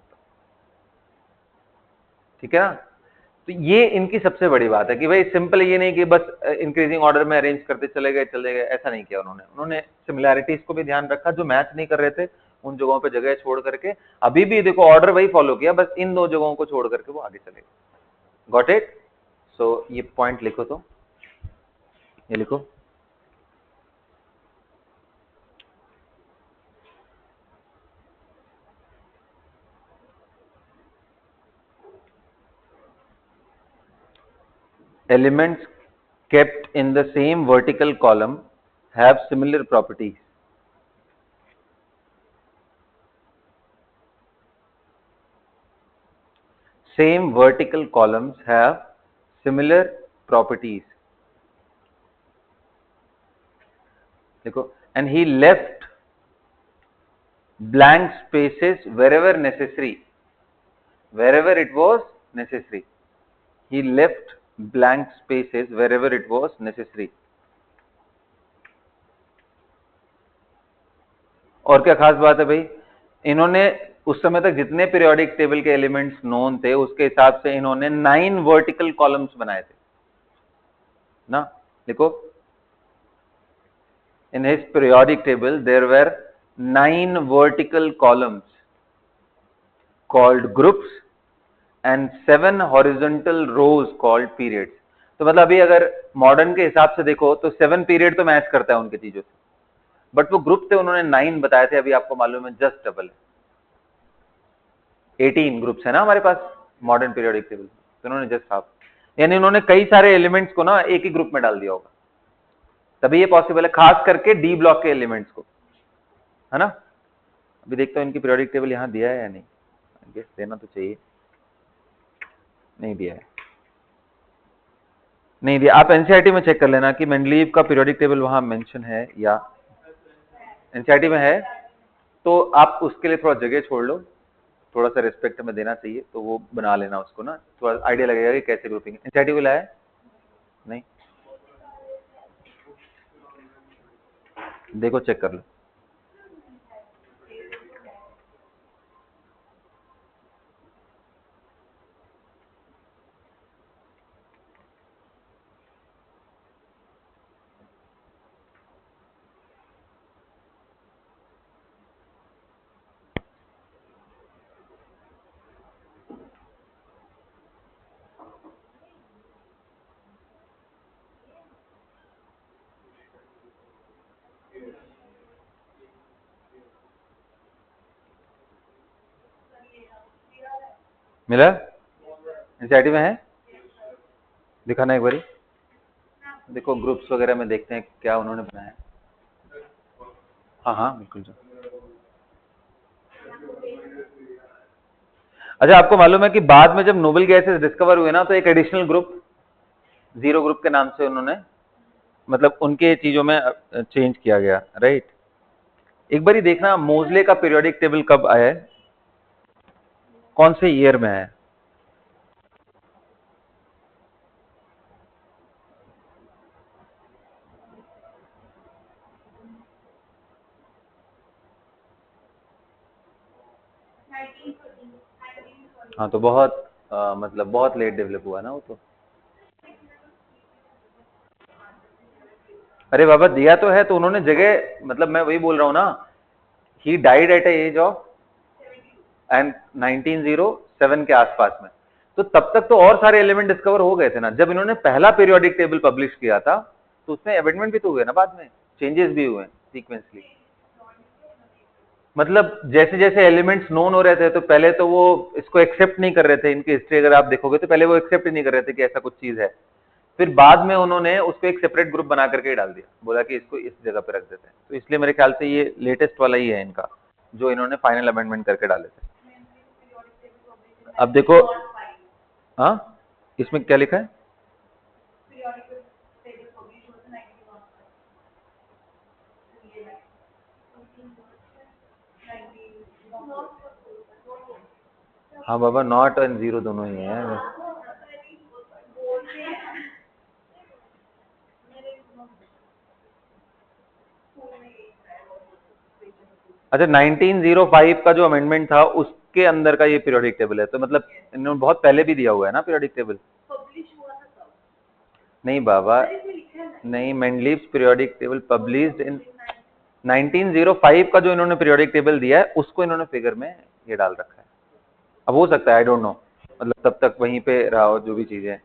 ठीक है ना। तो ये इनकी सबसे बड़ी बात है कि भाई सिंपल ये नहीं कि बस इंक्रीजिंग ऑर्डर में अरेंज करते चले गए, ऐसा नहीं किया उन्होंने सिमिलैरिटीज को भी ध्यान रखा, जो मैच नहीं कर रहे थे उन जगहों पे जगह छोड़ करके, अभी भी देखो ऑर्डर वही फॉलो किया, बस इन दो जगहों को छोड़ करके वो आगे चले। Got it? सो ये पॉइंट लिखो, तो ये लिखो, elements kept in the same vertical column have similar properties. Same vertical columns have similar properties. देखो, and he left blank spaces wherever necessary. Wherever it was necessary, he left blank spaces wherever it was necessary. और क्या खास बात है भाई, इन्होंने उस समय तक जितने पीरियोडिक टेबल के एलिमेंट्स नोन थे उसके हिसाब से इन्होंने 9 वर्टिकल कॉलम्स बनाए थे ना। देखो, in his periodic table there were 9 vertical columns called groups and 7 horizontal rows called periods. तो मतलब अभी अगर मॉडर्न के हिसाब से देखो तो 7 पीरियड तो मैच करता है उनकी चीजों से, बट वो ग्रुप थे उन्होंने 9 बताए थे, अभी आपको मालूम है जस्ट डबल 18 ग्रुप्स है ना हमारे पास मॉडर्न पीरियोडिक टेबल, तो उन्होंने जस्ट हाफ, यानी उन्होंने कई सारे एलिमेंट्स को ना एक ही ग्रुप में डाल दिया होगा, तभी ये पॉसिबल है, खास करके डी ब्लॉक के एलिमेंट्स को, है ना। अभी देखता हूं इनकी पीरियोडिक टेबल यहां दिया है या नहीं, गेस देना तो चाहिए, नहीं दिया है, नहीं दिया। आप एनसीईआरटी में चेक कर लेना कि मेंडलीव का पीरियोडिक टेबल वहां मेंशन है या एनसीईआरटी में है, तो आप उसके लिए थोड़ा जगह छोड़ लो, थोड़ा सा रिस्पेक्ट में देना चाहिए, तो वो बना लेना उसको ना, थोड़ा आइडिया लगेगा कि कैसे ग्रुपिंग। एनसीईआरटी को लाया नहीं, देखो चेक कर लो। मिला? एनसीईआरटी में है, दिखाना एक बारी, देखो ग्रुप्स वगैरह में देखते हैं क्या उन्होंने बनाया। हाँ हाँ बिल्कुल। अच्छा, आपको मालूम है कि बाद में जब नोबल गैसेस डिस्कवर हुए ना, तो एक एडिशनल ग्रुप जीरो ग्रुप के नाम से उन्होंने, मतलब उनके चीजों में चेंज किया गया, राइट। एक बारी देखना मोजले का पीरियोडिक टेबल कब आया है, कौन से ईयर में है। हाँ तो बहुत मतलब बहुत लेट डेवलप हुआ ना वो तो। अरे बाबा दिया तो है, तो उन्होंने जगह, मतलब मैं वही बोल रहा हूँ ना, he died at age of and 1907 के आसपास में, तो तब तक तो और सारे एलिमेंट डिस्कवर हो गए थे ना। जब इन्होंने पहला पीरियोडिक टेबल पब्लिश किया था तो उसमें अमेंडमेंट भी तो हुए ना, बाद में चेंजेस भी हुए सीक्वेंसली। मतलब जैसे जैसे एलिमेंट्स नोन हो रहे थे तो पहले तो वो इसको एक्सेप्ट नहीं कर रहे थे। इनकी हिस्ट्री अगर आप देखोगे तो पहले वो एक्सेप्ट ही नहीं कर रहे थे कि ऐसा कुछ चीज है। फिर बाद में उन्होंने उसको एक सेपरेट ग्रुप बना करके डाल दिया, बोला कि इसको इस जगह पे रख देते हैं। तो इसलिए मेरे ख्याल से ये लेटेस्ट वाला ही है इनका, जो इन्होंने फाइनल अमेंडमेंट करके डाले थे। अब देखो, हाँ इसमें क्या लिखा है? हाँ बाबा, नॉट एंड जीरो दोनों ही है। अच्छा, 1905 का जो अमेंडमेंट था उसके अंदर का ये पीरियोडिक टेबल है। तो मतलब इन्होंने बहुत पहले भी दिया हुआ है ना पीरियोडिक टेबल। नहीं बाबा, नहीं, Mendeleev's periodic table published in 1905 का जो इन्होंने पीरियोडिक टेबल दिया है उसको इन्होंने फिगर में ये डाल रखा है। अब हो सकता है, आई डोंट नो, मतलब तब तक वहीं पे रहा हो जो भी चीजें।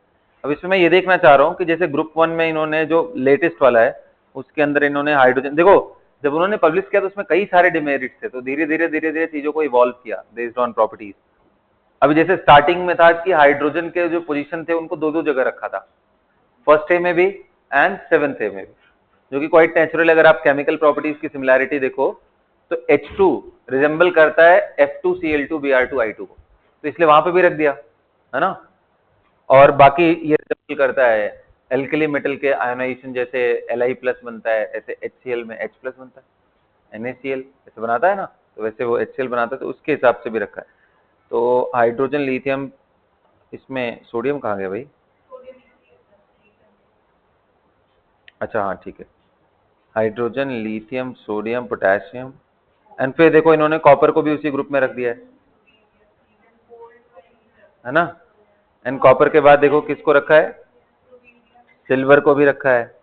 अब इसमें मैं ये देखना चाह रहा हूँ कि जैसे ग्रुप 1 में इन्होंने जो लेटेस्ट वाला है उसके अंदर इन्होंने हाइड्रोजन, देखो जब उन्होंने पब्लिश किया तो उसमें कई सारे डिमेरिट्स थे, तो धीरे धीरे धीरे धीरे चीजों को इवॉल्व किया बेस्ड ऑन प्रॉपर्टीज। अभी जैसे स्टार्टिंग में था कि हाइड्रोजन के जो पोजीशन थे उनको दो दो जगह रखा था, फर्स्ट ए में भी एंड सेवेंथ ए में भी, जो कि क्वाइट नेचुरल। अगर आप केमिकल प्रॉपर्टीज की सिमिलैरिटी देखो तो H2 रिजेंबल करता है F2Cl2Br2I2 को, तो इसलिए वहां पे भी रख दिया, है ना। और बाकी ये रिजेंबल करता है एल्कली मेटल के आयोनाइजेशन, जैसे Li+ बनता है ऐसे HCl में H+ बनता है, NaCl ऐसे बनाता है ना, तो वैसे वो HCl बनाता है, तो उसके हिसाब से भी रखा है। तो हाइड्रोजन लिथियम, इसमें सोडियम कहाँ गया भाई? अच्छा हाँ ठीक है, hydrogen lithium sodium potassium, and फिर देखो इन्होंने कॉपर को भी उसी ग्रुप में रख दिया है ना। एंड कॉपर के बाद देखो किसको रखा है? सिल्वर को भी रखा है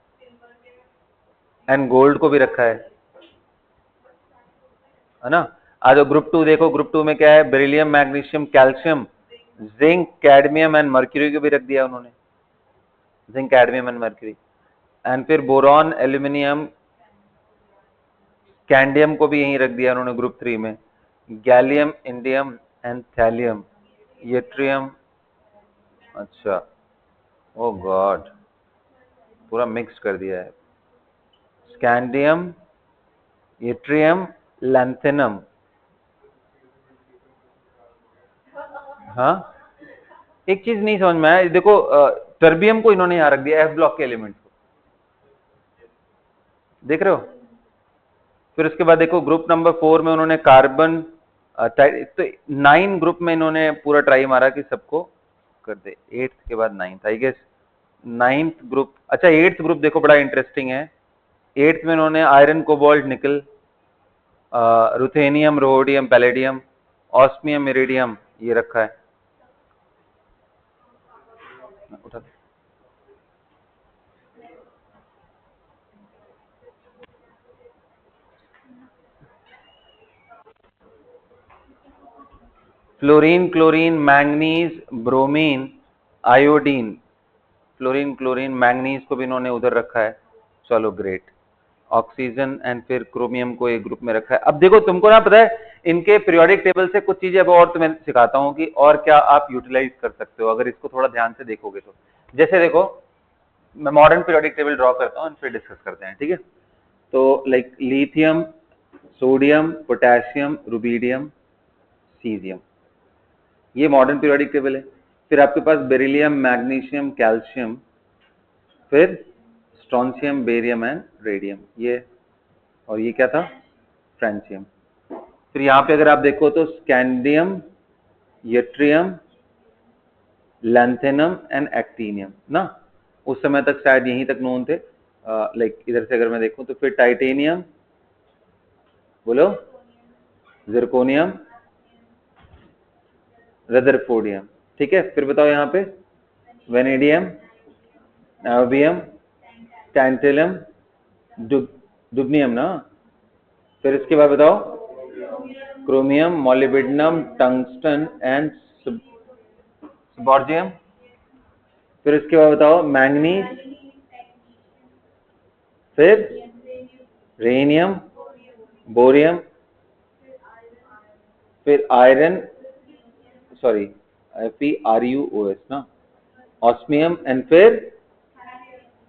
एंड गोल्ड को भी रखा है ना। आज ग्रुप 2 देखो, ग्रुप 2 में क्या है? Beryllium, magnesium, calcium, zinc, cadmium and mercury को भी रख दिया उन्होंने, zinc, cadmium and mercury. And फिर बोरॉन, एल्यूमिनियम, कैंडियम को भी यहीं रख दिया उन्होंने ग्रुप 3 में, gallium, indium and thallium, yttrium. अच्छा, ओ गॉड, पूरा मिक्स कर दिया है। स्कैंडियम, येट्रियम, लैंथेनम, हाँ। एक चीज नहीं समझ में आया, देखो टर्बियम को इन्होंने यहां रख दिया, F ब्लॉक के एलिमेंट को, देख रहे हो। फिर उसके बाद देखो ग्रुप नंबर 4 में उन्होंने कार्बन, तो 9 ग्रुप में इन्होंने पूरा ट्राई मारा कि सबको कर दे। 8th के बाद 9th, I guess 9th group. अच्छा 8th ग्रुप देखो बड़ा इंटरेस्टिंग है। 8th में इन्होंने आयरन, कोबाल्ट, निकल, ruthenium, rhodium, palladium, osmium, iridium ये रखा है। उठा fluorine, chlorine, manganese, bromine, iodine, fluorine, chlorine, manganese को भी इन्होंने उधर रखा है। चलो ग्रेट। ऑक्सीजन एंड फिर क्रोमियम को एक ग्रुप में रखा है। अब देखो तुमको ना पता है इनके पीरियोडिक टेबल से कुछ चीजें अब और तुम्हें सिखाता हूं कि और क्या आप यूटिलाइज कर सकते हो अगर इसको थोड़ा ध्यान से देखोगे तो। जैसे देखो, मैं मॉडर्न पीरियोडिक टेबल ड्रॉ करता हूँ, फिर डिस्कस करते हैं, ठीक है। तो like lithium, sodium, potassium, rubidium, caesium, ये मॉडर्न पीरियोडिक टेबल है। फिर आपके पास बेरिलियम, मैग्नीशियम, कैल्शियम, फिर स्ट्रोंशियम, बेरियम एंड रेडियम, ये, और ये क्या था? फ्रेंचियम। फिर यहाँ पे अगर आप देखो तो scandium, yttrium, lanthanum and actinium ना, उस समय तक शायद यहीं तक नोन थे। लाइक इधर से अगर मैं देखूं तो फिर टाइटेनियम, बोलो, जिरकोनियम, रदरफोर्डियम, ठीक है। फिर बताओ यहाँ पे वेनेडियम, नायोबियम, टैंटेलम, डुबनियम ना। फिर इसके बाद बताओ क्रोमियम, मोलिब्डेनम, टंगस्टन एंड बॉर्जियम, फिर उसके बाद बताओ मैंगनीज, फिर रेनियम, बोरियम, फिर आयरन, सॉरी FeRuOs ना, ऑस्मियम, एंड फिर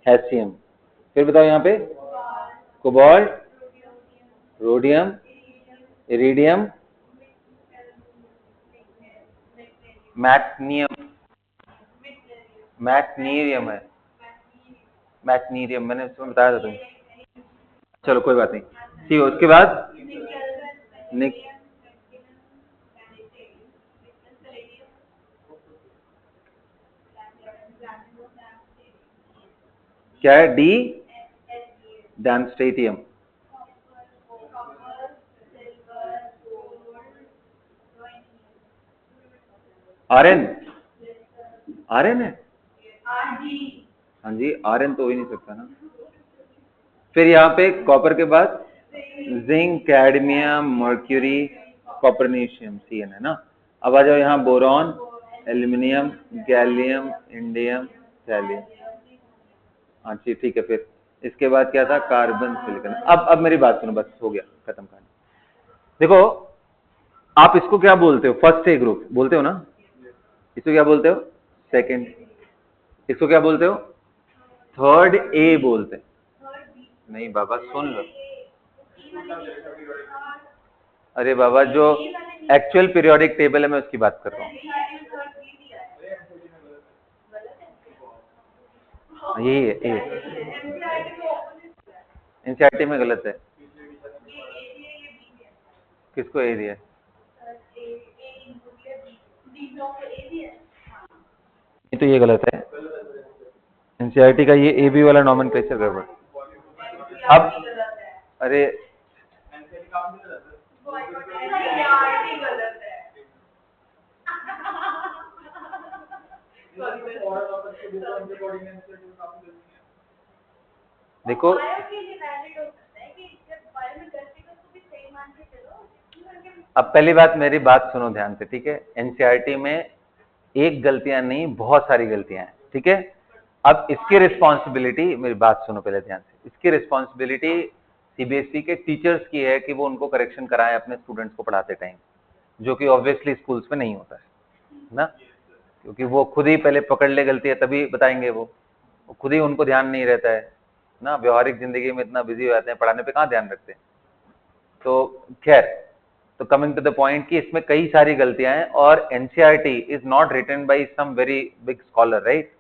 हैसियम। फिर बताओ यहाँ पे कोबाल्ट, रोडियम, इरिडियम, मैग्नीशियम, मैग्नीरियम है, मैग्नीरियम मैंने उसमें बताया था तुम्हें। चलो कोई बात नहीं, ठीक है। उसके बाद निक क्या है? डी डैमस्टेटियम, आरएन, आरएन है, हाँ जी आरएन तो हो ही नहीं सकता ना। फिर यहाँ पे कॉपर के बाद जिंक, कैडमियम, मर्क्यूरी, कॉपरनेशियम, Cn है ना। अब आ जाओ यहाँ boron, aluminium, gallium, indium, thallium. हाँ जी ठीक है। फिर इसके बाद क्या था? Carbon, silicon. अब मेरी बात सुनो, बस हो गया, खत्म कहानी। देखो आप इसको क्या बोलते हो? फर्स्ट ए ग्रुप बोलते हो ना, इसको क्या बोलते हो? सेकंड। इसको क्या बोलते हो? थर्ड ए बोलते हैं। नहीं बाबा सुन लो, अरे बाबा जो एक्चुअल पीरियोडिक टेबल है मैं उसकी बात कर रहा हूँ। यही है ए, एनसीईआरटी में गलत है। किसको ए दिया? ये तो ये गलत है, एनसीईआरटी का ये ए बी वाला नॉमेनक्लेचर गड़बड़। अब अरे देखो अब पहली बात, मेरी बात सुनो ध्यान से, ठीक है। एनसीईआरटी में एक गलतियां नहीं, बहुत सारी गलतियां हैं, ठीक है। अब इसकी रिस्पॉन्सिबिलिटी, मेरी बात सुनो पहले ध्यान से, इसकी रिस्पॉन्सिबिलिटी सीबीएसई के टीचर्स की है कि वो उनको करेक्शन कराएं अपने स्टूडेंट्स को पढ़ाते टाइम, जो कि ऑब्वियसली स्कूल्स में नहीं होता है ना, क्योंकि वो खुद ही पहले पकड़ ले गलती है तभी बताएंगे। वो खुद ही उनको ध्यान नहीं रहता है ना, व्यवहारिक जिंदगी में इतना बिजी हो जाते हैं, पढ़ाने पे कहाँ ध्यान रखते हैं। तो खैर, तो कमिंग टू द पॉइंट कि इसमें कई सारी गलतियां हैं, और NCERT is not written by some very big scholar, right.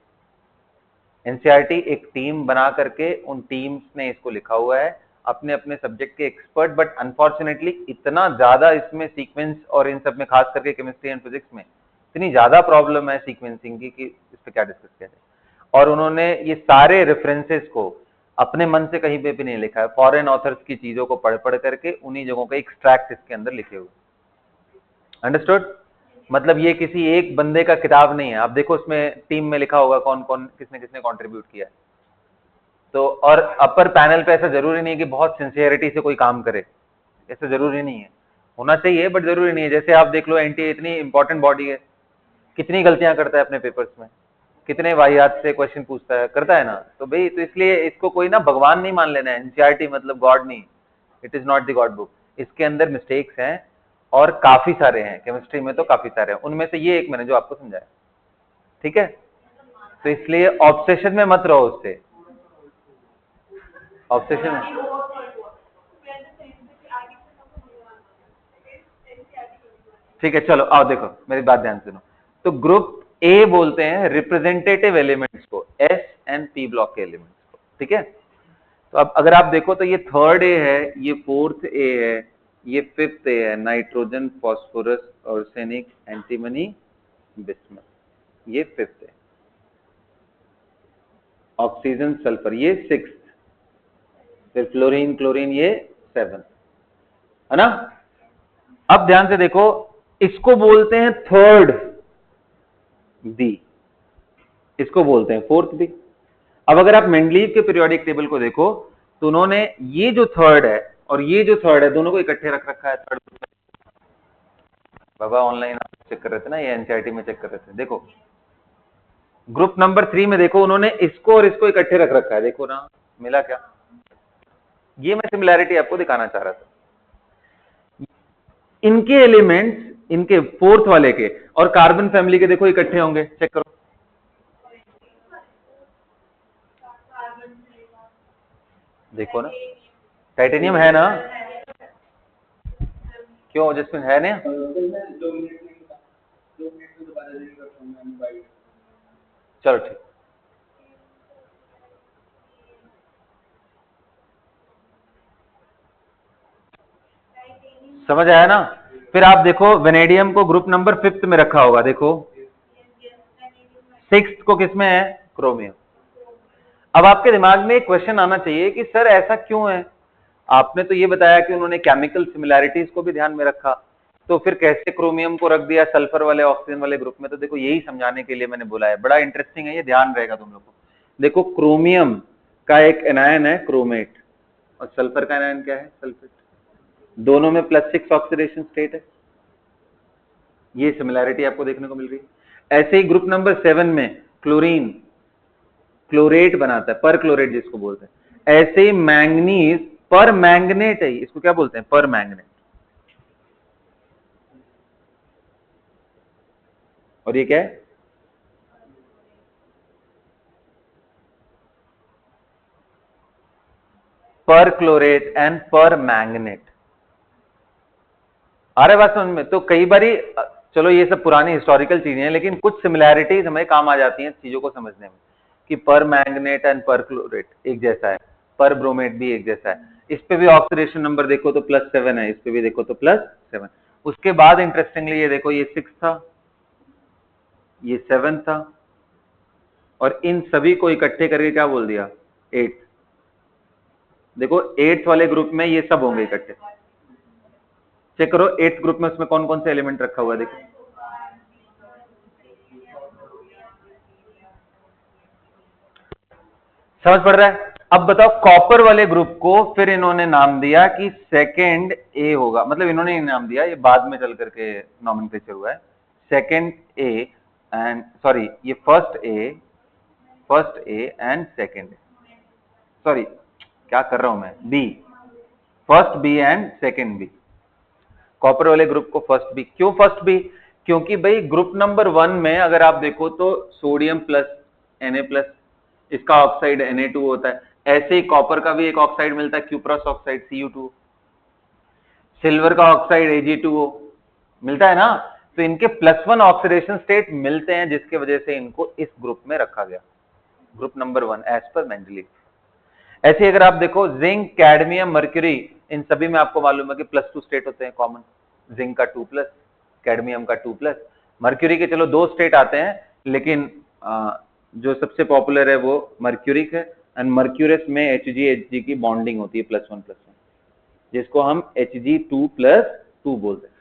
NCERT एक टीम बना करके उन टीम्स ने इसको लिखा हुआ है, अपने अपने सब्जेक्ट के एक्सपर्ट, बट अनफॉर्चुनेटली इतना ज्यादा इसमें सीक्वेंस और इन सब में, खास करके केमिस्ट्री एंड फिजिक्स में इतनी ज्यादा प्रॉब्लम है सीक्वेंसिंग की कि इस पे क्या डिस्कस किया जाए। और उन्होंने ये सारे रेफरेंसेस को अपने मन से कहीं पे भी नहीं लिखा है, फॉरेन ऑथर्स की चीजों को पढ़ पढ़ करके उन्हीं जगहों के एक्सट्रैक्ट इसके अंदर लिखे हुए। अंडरस्टूड? मतलब ये किसी एक बंदे का किताब नहीं है। आप देखो उसमें टीम में लिखा होगा कौन कौन, किसने किसने कंट्रीब्यूट किया है। तो और अपर पैनल पे ऐसा जरूरी नहीं है कि बहुत सिंसियरिटी से कोई काम करे, ऐसा जरूरी नहीं है। होना चाहिए बट जरूरी नहीं है। जैसे आप देख लो एनटीए इतनी इंपॉर्टेंट बॉडी है, कितनी गलतियां करता है अपने पेपर्स में, कितने वाहियात से क्वेश्चन पूछता है, करता है ना। तो भाई तो इसलिए इसको कोई ना भगवान नहीं मान लेना है, एनसीईआरटी मतलब गॉड नहीं, it is not the God book. इसके अंदर मिस्टेक्स हैं और काफी सारे हैं, केमिस्ट्री में तो काफी सारे हैं, उनमें से ये एक मैंने जो आपको समझाया, ठीक है। तो इसलिए ऑब्सेशन में मत रहो उससे, ऑब्सेशन ठीक है। चलो आओ देखो, मेरी बात ध्यान सुनो। तो ग्रुप ए बोलते हैं रिप्रेजेंटेटिव एलिमेंट्स को, एस एंड पी ब्लॉक के एलिमेंट्स को, ठीक है। तो अब अगर आप देखो तो ये थर्ड ए है, ये फोर्थ ए है, ये फिफ्थ ए है, nitrogen, phosphorus, arsenic, antimony, bismuth, ये फिफ्थ है। ऑक्सीजन, सल्फर, ये सिक्स्थ, फिर फ्लोरीन, क्लोरीन, ये सेवन, है ना। अब ध्यान से देखो, इसको बोलते हैं थर्ड बी, इसको बोलते हैं फोर्थ बी। अब अगर आप मेंडलीव के पीरियोडिक टेबल को देखो तो उन्होंने ये जो थर्ड है और ये जो थर्ड है दोनों को इकट्ठे रख रखा है। थर्ड बाबा ऑनलाइन चेक कर रहे थे ना, ये एनसीईआरटी में चेक कर रहे थे, देखो ग्रुप नंबर 3 में देखो उन्होंने इसको और इसको इकट्ठे रख रखा है, देखो ना मिला क्या। ये मैं सिमिलैरिटी आपको दिखाना चाह रहा था। इनके एलिमेंट्स, इनके फोर्थ वाले के और कार्बन फैमिली के देखो इकट्ठे होंगे, चेक करो। देखो ना टाइटेनियम है ना, क्यों जिसमें है ना। चलो ठीक, समझ आया ना। फिर आप देखो वेनेडियम को ग्रुप नंबर 5 में रखा होगा, देखो 6 को किसमें है, क्रोमियम। अब आपके दिमाग में एक क्वेश्चन आना चाहिए कि सर ऐसा क्यों है। आपने तो ये बताया कि उन्होंने केमिकल सिमिलैरिटीज को भी ध्यान में रखा, तो फिर कैसे क्रोमियम को रख दिया सल्फर वाले ऑक्सीजन वाले ग्रुप में। तो देखो यही समझाने के लिए मैंने बोला है, बड़ा इंटरेस्टिंग है ये, ध्यान रहेगा तुम लोग को। देखो क्रोमियम का एक एनायन है क्रोमेट और सल्फर का एनायन क्या है, सल्फेट। दोनों में +6 ऑक्सीडेशन स्टेट है, ये सिमिलैरिटी आपको देखने को मिल रही है। ऐसे ही ग्रुप नंबर 7 में क्लोरीन क्लोरेट बनाता है, पर क्लोरेट जिसको बोलते हैं। ऐसे ही मैंगनीज पर मैंगनेट है, इसको क्या बोलते हैं, पर मैंगनेट। और ये क्या है, पर क्लोरेट एंड पर मैंगनेट। आ रहा है बात समझ में। तो कई बारी, चलो ये सब पुरानी हिस्टोरिकल चीजें हैं, लेकिन कुछ सिमिलैरिटीज हमें काम आ जाती हैं चीजों को समझने में, कि पर मैंगनेट एंड पर क्लोरेट एक जैसा है, पर ब्रोमेट भी एक जैसा है। इस पे भी ऑक्सीडेशन नंबर देखो तो +7 है, इस पे भी देखो तो +7। उसके बाद इंटरेस्टिंगली ये देखो, ये 6 था, ये 7 था, और इन सभी को इकट्ठे करके क्या बोल दिया, 8। देखो 8th वाले ग्रुप में ये सब होंगे इकट्ठे। चेक करो 8th ग्रुप में उसमें कौन कौन से एलिमेंट रखा हुआ है, देखो। समझ पड़ रहा है। अब बताओ कॉपर वाले ग्रुप को फिर इन्होंने नाम दिया कि सेकंड ए होगा, मतलब इन्होंने नाम दिया, ये बाद में चल करके नॉमेनक्लेचर हुआ है। सेकंड ए एंड सॉरी, ये first A and second, sorry क्या कर रहा हूं मैं, B, first B and second B. Copper वाले ग्रुप को फर्स्ट बी, क्यों फर्स्ट बी, क्योंकि भाई ग्रुप नंबर 1 में अगर आप देखो तो सोडियम प्लस Na+, इसका ऑक्साइड Na2 होता है। ऐसे ही कॉपर का भी एक ऑक्साइड मिलता है क्यूप्रस ऑक्साइड Cu2, सिल्वर का ऑक्साइड Ag2O मिलता है ना। तो इनके +1 ऑक्सीडेशन स्टेट मिलते हैं, जिसके वजह से इनको इस ग्रुप में रखा गया, group number 1 as per Mendeleev. ऐसे अगर आप देखो जिंक, कैडमियम, मर्क्यूरी, इन सभी में आपको मालूम है कि +2 स्टेट होते हैं कॉमन। जिंक का 2+, कैडमियम का 2+, मर्क्यूरी के चलो 2 स्टेट आते हैं, लेकिन जो सबसे पॉपुलर है वो मर्क्यूरिक है। एंड मर्क्यूरस में Hg की बॉन्डिंग होती है +1+1, जिसको हम Hg2+2 बोलते हैं।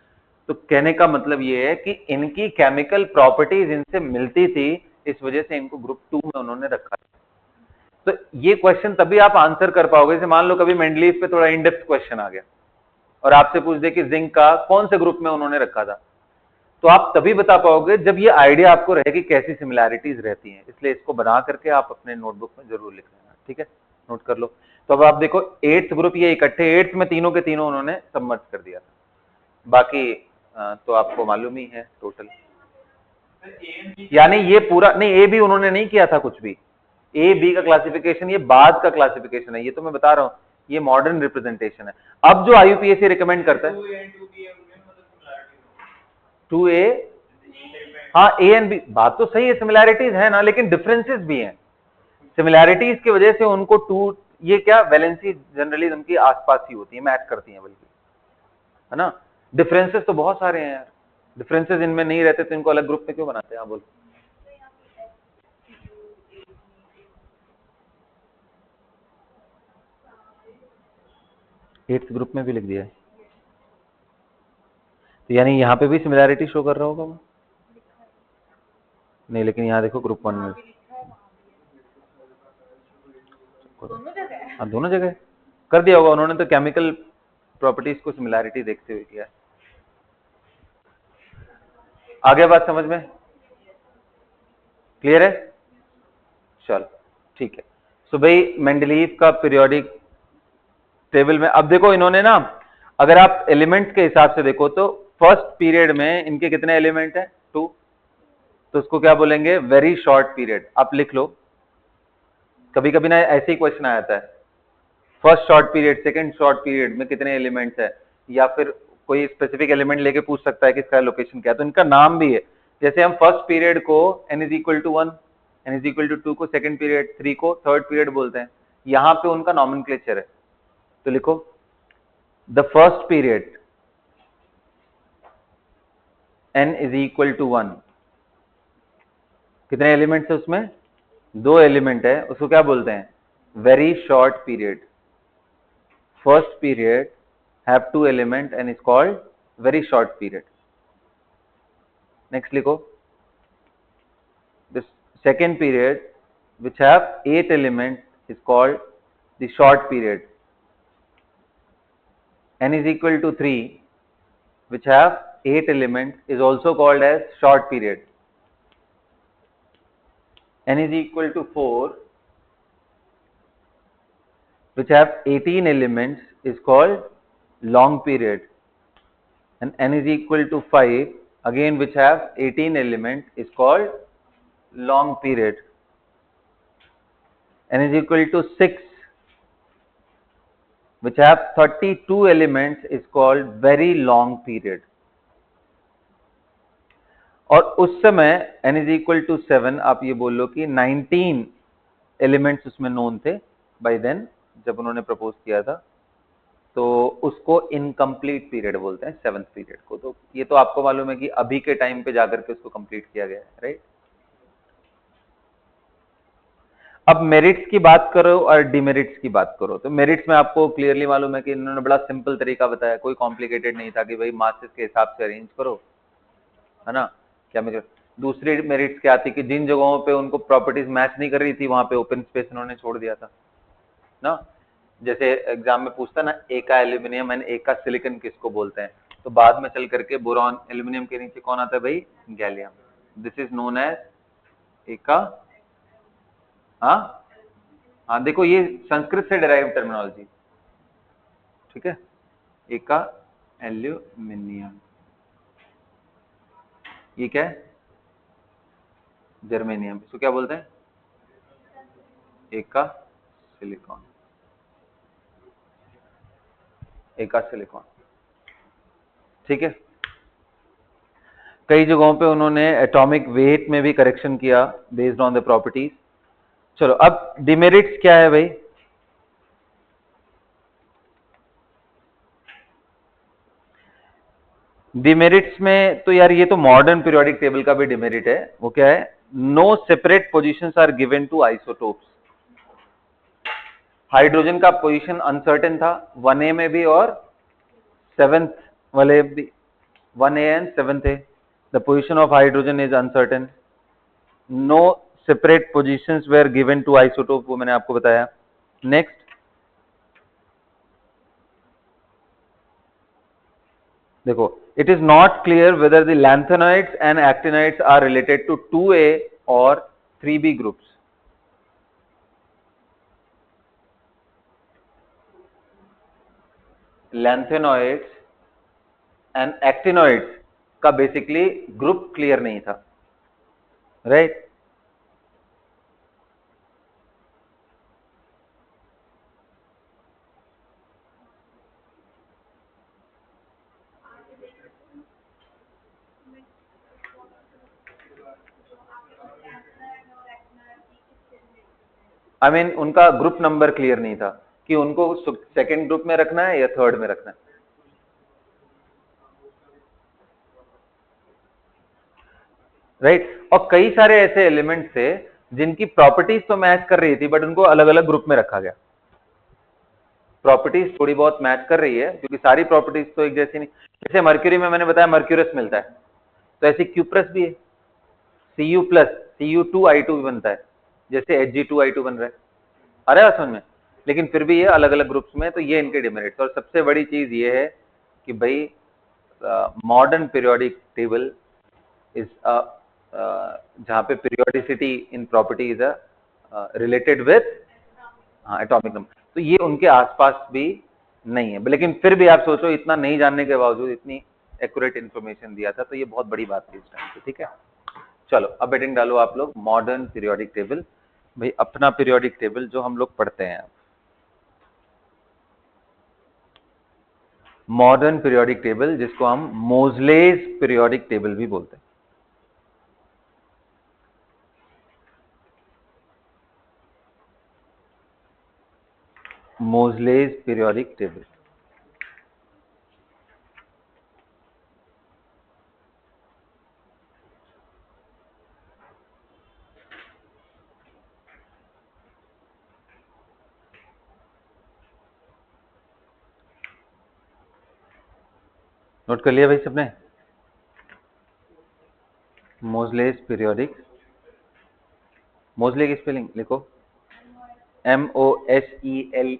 तो कहने का मतलब ये है कि इनकी केमिकल प्रॉपर्टीज इनसे मिलती थी, इस वजह से इनको ग्रुप 2 में उन्होंने रखा। तो ये क्वेश्चन तभी आप आंसर कर पाओगे, जैसे मान लो कभी मेंडलीव पे थोड़ा इन डेप्थ क्वेश्चन आ गया और आपसे पूछ दे कि जिंक का कौन से ग्रुप में उन्होंने रखा था, तो आप तभी बता पाओगे जब ये आइडिया आपको रहे कि कैसी सिमिलैरिटीज रहती हैं। इसलिए इसको बना करके आप अपने नोटबुक में जरूर लिख लेना, ठीक है, नोट कर लो। तो अब आप देखो 8th ग्रुप ये इकट्ठे, 8th में तीनों के तीनों उन्होंने सबमर्ज कर दिया था। बाकी तो आपको मालूम ही है टोटल, यानी ये पूरा नहीं, ए बी उन्होंने नहीं किया था कुछ भी। ए बी का क्लासिफिकेशन ये बाद का क्लासिफिकेशन है, ये तो मैं बता रहा हूं, ये मॉडर्न रिप्रेजेंटेशन है। अब जो IUPAC रिकमेंड करता है 2A, हाँ ए एंड बी, बात तो सही है, सिमिलैरिटीज है ना, लेकिन डिफरेंसेस भी हैं। सिमिलैरिटीज की वजह से उनको 2, ये क्या वैलेंसी जनरली उनकी आसपास ही होती है, मैच करती है बल्कि, है ना। डिफरेंसेस तो बहुत सारे हैं यार, डिफरेंसेस इनमें नहीं रहते तो इनको अलग ग्रुप में क्यों बनाते हैं, आप बोलो। एट्थ ग्रुप में भी लिख दिया है, तो यानी यहाँ पे भी सिमिलैरिटी शो कर रहा होगा वो, नहीं, लेकिन यहाँ देखो ग्रुप 1 में, हाँ दोनों जगह कर दिया होगा उन्होंने, तो केमिकल प्रॉपर्टीज को सिमिलैरिटी देखते हुए किया है। आगे बात समझ में क्लियर है। चलो ठीक है। सो भाई मेंडलीव का पीरियोडिक टेबल में अब देखो इन्होंने ना, अगर आप एलिमेंट के हिसाब से देखो तो फर्स्ट पीरियड में इनके कितने एलिमेंट हैं? 2। तो उसको क्या बोलेंगे? Very short period. आप लिख लो, कभी कभी ना ऐसे ही क्वेश्चन आ जाता है, first short period second short period में कितने एलिमेंट्स है, या फिर कोई स्पेसिफिक एलिमेंट लेके पूछ सकता है कि इसका लोकेशन क्या है। तो इनका नाम भी है, जैसे हम फर्स्ट पीरियड को n is equal to 1, n is equal to 2 को सेकंड पीरियड, 3 को थर्ड पीरियड बोलते हैं। यहाँ पे उनका नॉमेनक्लेचर है, तो लिखो the first period n is equal to 1, कितने एलिमेंट्स है उसमें? 2 एलिमेंट है, उसको क्या बोलते हैं? Very short period. First period have 2 element and is called very short period. Next लिखो, the second period which have 8 elements is called the short period. n is equal to 3 which have 8 elements is also called as short period. n is equal to 4 which have 18 elements is called long period, and n is equal to 5 again which have 18 elements is called long period. n is equal to 6 which have 32 elements is called very long period. और उस समय n is equal to 7, आप ये बोल लो कि 19 elements उसमें known थे bye then, जब उन्होंने प्रपोज किया था। तो उसको इनकम्प्लीट पीरियड बोलते हैं, 7th पीरियड को। तो ये तो आपको मालूम है कि अभी के टाइम पे जाकर के उसको कंप्लीट किया गया है, राइट। अब मेरिट्स की बात करो और डिमेरिट्स की बात करो, तो मेरिट्स में आपको क्लियरली मालूम है कि इन्होंने बड़ा सिंपल तरीका बताया, कोई कॉम्प्लिकेटेड नहीं था कि भाई मासेस के हिसाब से अरेंज करो, है ना। क्या मेरे दूसरी मेरिट्स क्या थी कि जिन जगहों पे उनको प्रॉपर्टीज मैच नहीं कर रही थी वहां पे ओपन स्पेस उन्होंने छोड़ दिया था ना। जैसे एग्जाम में पूछता ना, ए का एल्यूमिनियम एंड ए का सिलिकॉन किसको बोलते हैं, तो बाद में चल करके बोरॉन एल्यूमिनियम के नीचे कौन आता है भाई? Gallium. This is known as eka, हाँ हाँ, देखो ये संस्कृत से डिराइव टर्मिनोलॉजी, ठीक है। ए का एल्यूमिनियम, ये क्या है? जर्मेनियम। इसको क्या बोलते हैं? ए का सिलिकॉन, ए का सिलिकॉन, ठीक है। कई जगहों पे उन्होंने एटॉमिक वेट में भी करेक्शन किया बेस्ड ऑन द प्रॉपर्टीज। चलो अब डिमेरिट्स क्या है भाई? डिमेरिट्स में तो यार ये तो मॉडर्न पीरियोडिक टेबल का भी डिमेरिट है। वो क्या है? No separate positions are given to isotopes. Hydrogen का पोजीशन अनसर्टेन था 1a में भी और 7th वाले भी, 1a and 7th। The position of hydrogen is uncertain. No separate positions were given to isotope, वो मैंने आपको बताया। नेक्स्ट, देखो, it is not clear whether the lanthanoids and actinides are related to 2a or 3b groups. Lanthanoids and actinoids का basically group clear नहीं था, right. I mean उनका group number clear नहीं था कि उनको सेकेंड ग्रुप में रखना है या थर्ड में रखना है, राइट। और कई सारे ऐसे एलिमेंट्स थे जिनकी प्रॉपर्टीज तो मैच कर रही थी बट उनको अलग अलग ग्रुप में रखा गया। प्रॉपर्टीज थोड़ी बहुत मैच कर रही है क्योंकि सारी प्रॉपर्टीज तो एक जैसी नहीं। जैसे मर्क्यूरी में मैंने बताया मर्क्यूरस मिलता है, तो ऐसे क्यूप्रस भी है, Cu प्लस Cu2I2 भी बनता है, जैसे Hg2I2 बन रहा है। आ रहा है समझ में? लेकिन फिर भी ये अलग अलग ग्रुप्स में, तो ये इनके डिमेरिट्स। और सबसे बड़ी चीज ये है कि भाई मॉडर्न पीरियोडिक टेबल इज जहाँ पे periodicity in property is a related with atomic number, तो ये उनके आसपास भी नहीं है। लेकिन फिर भी आप सोचो, इतना नहीं जानने के बावजूद इतनी एक्यूरेट इंफॉर्मेशन दिया था, तो ये बहुत बड़ी बात थी इस टाइम पे। ठीक है, चलो अब हेडिंग डालो आप लोग, मॉडर्न पीरियोडिक टेबल। भाई अपना पीरियोडिक टेबल जो हम लोग पढ़ते हैं, मॉडर्न पीरियोडिक टेबल, जिसको हम मोज़लेज पीरियोडिक टेबल भी बोलते हैं। मोज़लेज पीरियोडिक टेबल। नोट कर लिया भाई सबने? मोज़लेज पीरियोडिक, मोज़ले की स्पेलिंग लिखो, MOSELEY,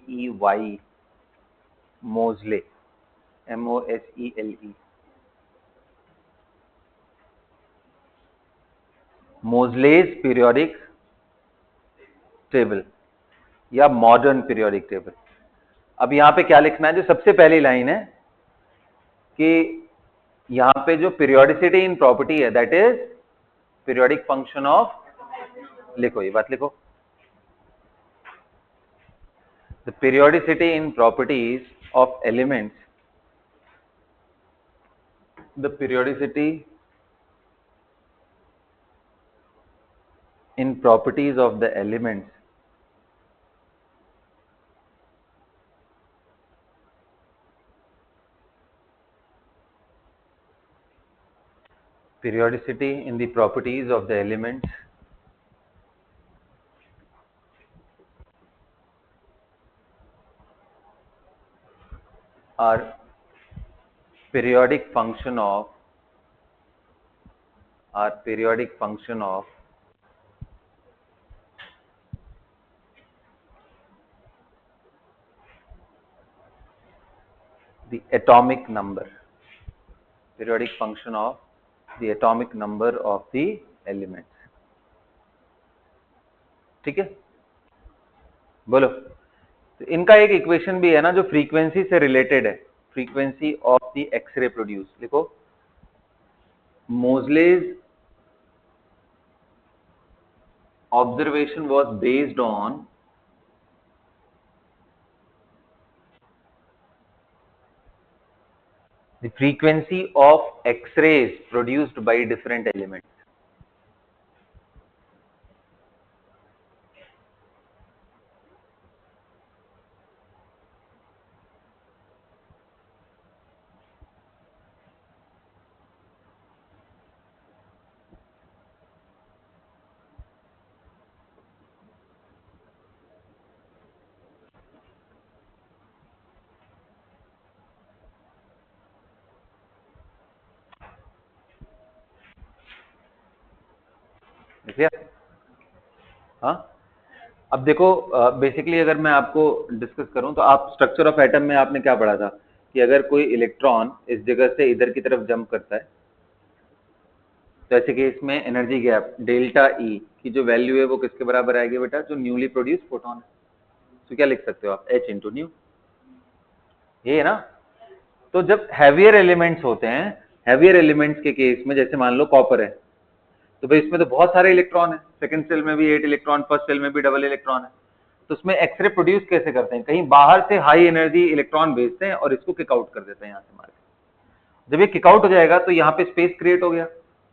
मोज़ले, MOSELE, मोज़लेज पीरियोडिक टेबल या मॉडर्न पीरियोडिक टेबल। अब यहां पे क्या लिखना है, जो सबसे पहली लाइन है कि यहां पे जो पीरियोडिसिटी इन प्रॉपर्टी है, that is periodic function of, लिखो ये बात लिखो, the periodicity in properties of elements, the periodicity in properties of the elements periodicity in the properties of the elements are periodic function of, are periodic function of the atomic number, periodic function of the atomic number of the elements। ठीक है, बोलो। तो इनका एक equation भी है ना जो फ्रीक्वेंसी से रिलेटेड है, frequency of the X ray produce, लिखो Moseley's observation was based on the frequency of X-rays produced by different elements। देखिए, हाँ, अब देखो बेसिकली अगर मैं आपको डिस्कस करूं तो आप स्ट्रक्चर ऑफ एटम में आपने क्या पढ़ा था कि अगर कोई इलेक्ट्रॉन इस जगह से इधर की तरफ जंप करता है, तो ऐसे केस में एनर्जी गैप डेल्टा ई की जो वैल्यू है वो किसके बराबर आएगी बेटा, जो न्यूली प्रोड्यूस फोटोन है। तो क्या लिख सकते हो आप, H इंटू न्यू, ये है ना। तो जब हैवियर एलिमेंट्स होते हैं, हैवियर एलिमेंट्स के केस में जैसे मान लो कॉपर है, तो भाई इसमें तो बहुत सारे इलेक्ट्रॉन है, सेकंड सेल में भी 8 इलेक्ट्रॉन, फर्स्ट सेल में भी डबल इलेक्ट्रॉन है। तो उसमें एक्सरे प्रोड्यूस कैसे करते हैं, कहीं बाहर से हाई एनर्जी इलेक्ट्रॉन भेजते हैं और इसको किक आउट कर देते हैं यहाँ से मार के। जब ये किक आउट हो जाएगा तो यहाँ पे स्पेस क्रिएट हो गया,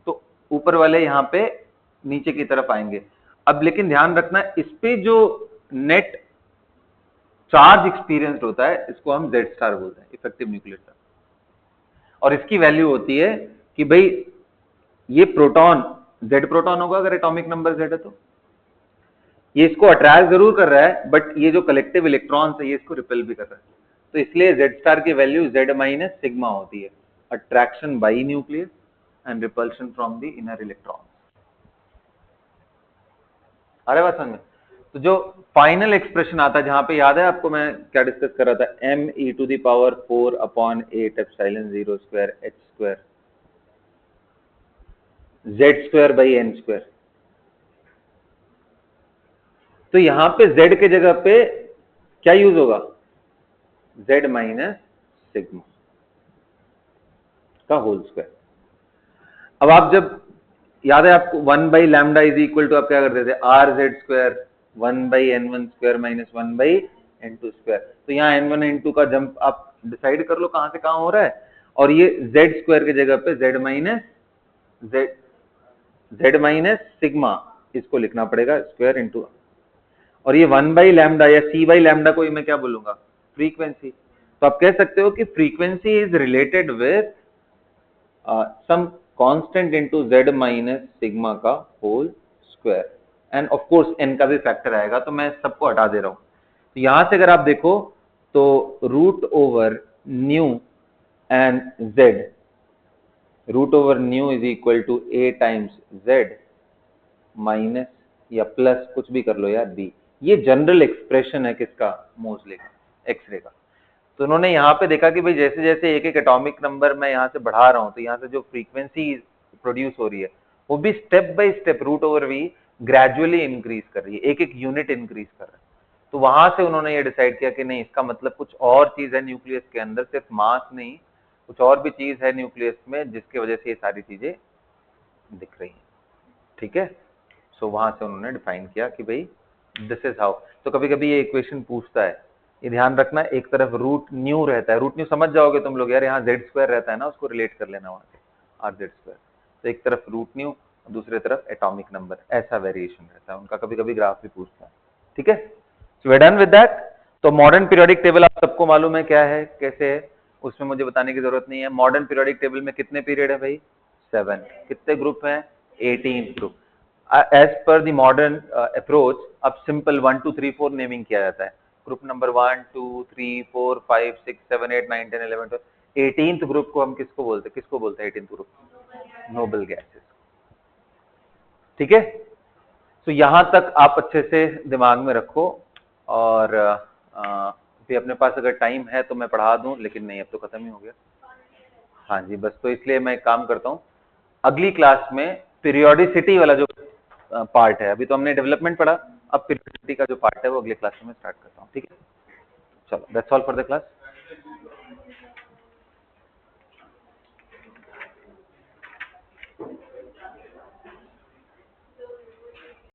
तो ऊपर वाले यहाँ पे नीचे की तरफ आएंगे। अब लेकिन ध्यान रखना, इस पे जो नेट चार्ज एक्सपीरियंस होता है इसको हम जेड स्टार बोलते हैं, इफेक्टिव न्यूक्लियर चार्ज। और इसकी वैल्यू होती है कि भाई ये प्रोटॉन जेड प्रोटॉन होगा अगर एटॉमिक नंबर जेड है, तो ये इसको अट्रैक्ट जरूर कर रहा है, बट ये जो कलेक्टिव इलेक्ट्रॉन है ये इसको रिपेल भी कर रहा है। तो इसलिए जेड स्टार की वैल्यू जेड माइनस सिग्मा होती है, attraction by nucleus and repulsion from the inner electron. अरे बात समझ में? तो जो फाइनल एक्सप्रेशन आता है, जहां पे याद है आपको मैं क्या डिस्कस कर रहा था, me⁴ epsilon 0 square h square z square by n square. तो यहां पे z के जगह पे क्या यूज होगा, z माइनस सिग्मा का होल स्क्वायर। अब आप जब याद है आपको 1 by lambda is equal to आप क्या करते थे, R Z square 1 by n1 square minus 1 by n2 square. तो यहाँ n1 n2 का जंप आप डिसाइड कर लो कहां से कहां हो रहा है, और ये z स्क्वायर की जगह पे z माइनस सिग्मा इसको लिखना पड़ेगा स्क्वायर इनटू, और ये 1 बाई लैम्डा या c बाई लैम्डा को मैं क्या बोलूंगा, फ्रीक्वेंसी। तो आप कह सकते हो कि frequency is related with some constant into z minus sigma का whole square, and of course n का भी फैक्टर आएगा, तो मैं सबको हटा दे रहा हूं। तो यहां से अगर आप देखो तो root over nu and z, root over nu is equal to a times z minus या प्लस कुछ भी कर लो यार b, ये जनरल एक्सप्रेशन है किसका, मोसले का, एक्सरे का। तो उन्होंने यहाँ पे देखा कि भाई जैसे जैसे एक एक एटॉमिक नंबर मैं यहाँ से बढ़ा रहा हूँ, तो यहाँ से जो फ्रीक्वेंसी प्रोड्यूस हो रही है वो भी step by step root over V gradually increase कर रही है, एक एक यूनिट इंक्रीज कर रहा है। तो वहां से उन्होंने ये डिसाइड किया कि नहीं, इसका मतलब कुछ और चीज है न्यूक्लियस के अंदर, सिर्फ मास नहीं, कुछ और भी चीज है न्यूक्लियस में जिसकी वजह से ये सारी चीजें दिख रही है। ठीक है, सो वहां से उन्होंने डिफाइन किया कि भाई दिस इज हाउ। तो कभी कभी ये इक्वेशन पूछता है, ये ध्यान रखना, एक तरफ रूट न्यू रहता है, रूट न्यू समझ जाओगे तुम लोग यार, यहाँ जेड स्क्वायर रहता है ना, उसको रिलेट कर लेना वहां से, आर जेड स्क्वायर। तो एक तरफ रूट न्यू, दूसरी तरफ एटॉमिक नंबर, ऐसा वेरिएशन रहता है उनका, कभी कभी ग्राफ भी पूछता है। ठीक है, so we are done with that. तो मॉडर्न पीरियोडिक टेबल आप सबको मालूम है क्या है, कैसे है, उसमें मुझे बताने की जरूरत नहीं है। मॉडर्न पीरियोडिक टेबल में कितने पीरियड है भाई, 7। कितने ग्रुप हैं, 18 group. As per the modern approach अब सिंपल 1 2 3 4 नेमिंग किया जाता है, ग्रुप नंबर 1 2 3 4 5 6 7 8 9 10 11 12। 18th ग्रुप को हम किसको बोलते हैं, किसको बोलते हैं 18th ग्रुप, नोबल गैसेस। ठीक है, तो यहां तक आप अच्छे से दिमाग में रखो, और भी अपने पास अगर टाइम है तो मैं पढ़ा दूं, लेकिन नहीं, अब तो खत्म ही हो गया। हाँ जी, बस तो इसलिए मैं एक काम करता हूँ, अगली क्लास में पीरियोडिसिटी वाला जो पार्ट है, अभी तो हमने डेवलपमेंट पढ़ा, अब पीरियोडिसिटी का जो पार्ट है वो अगले क्लास में स्टार्ट करता हूँ। ठीक है, चलो, that's all for the class.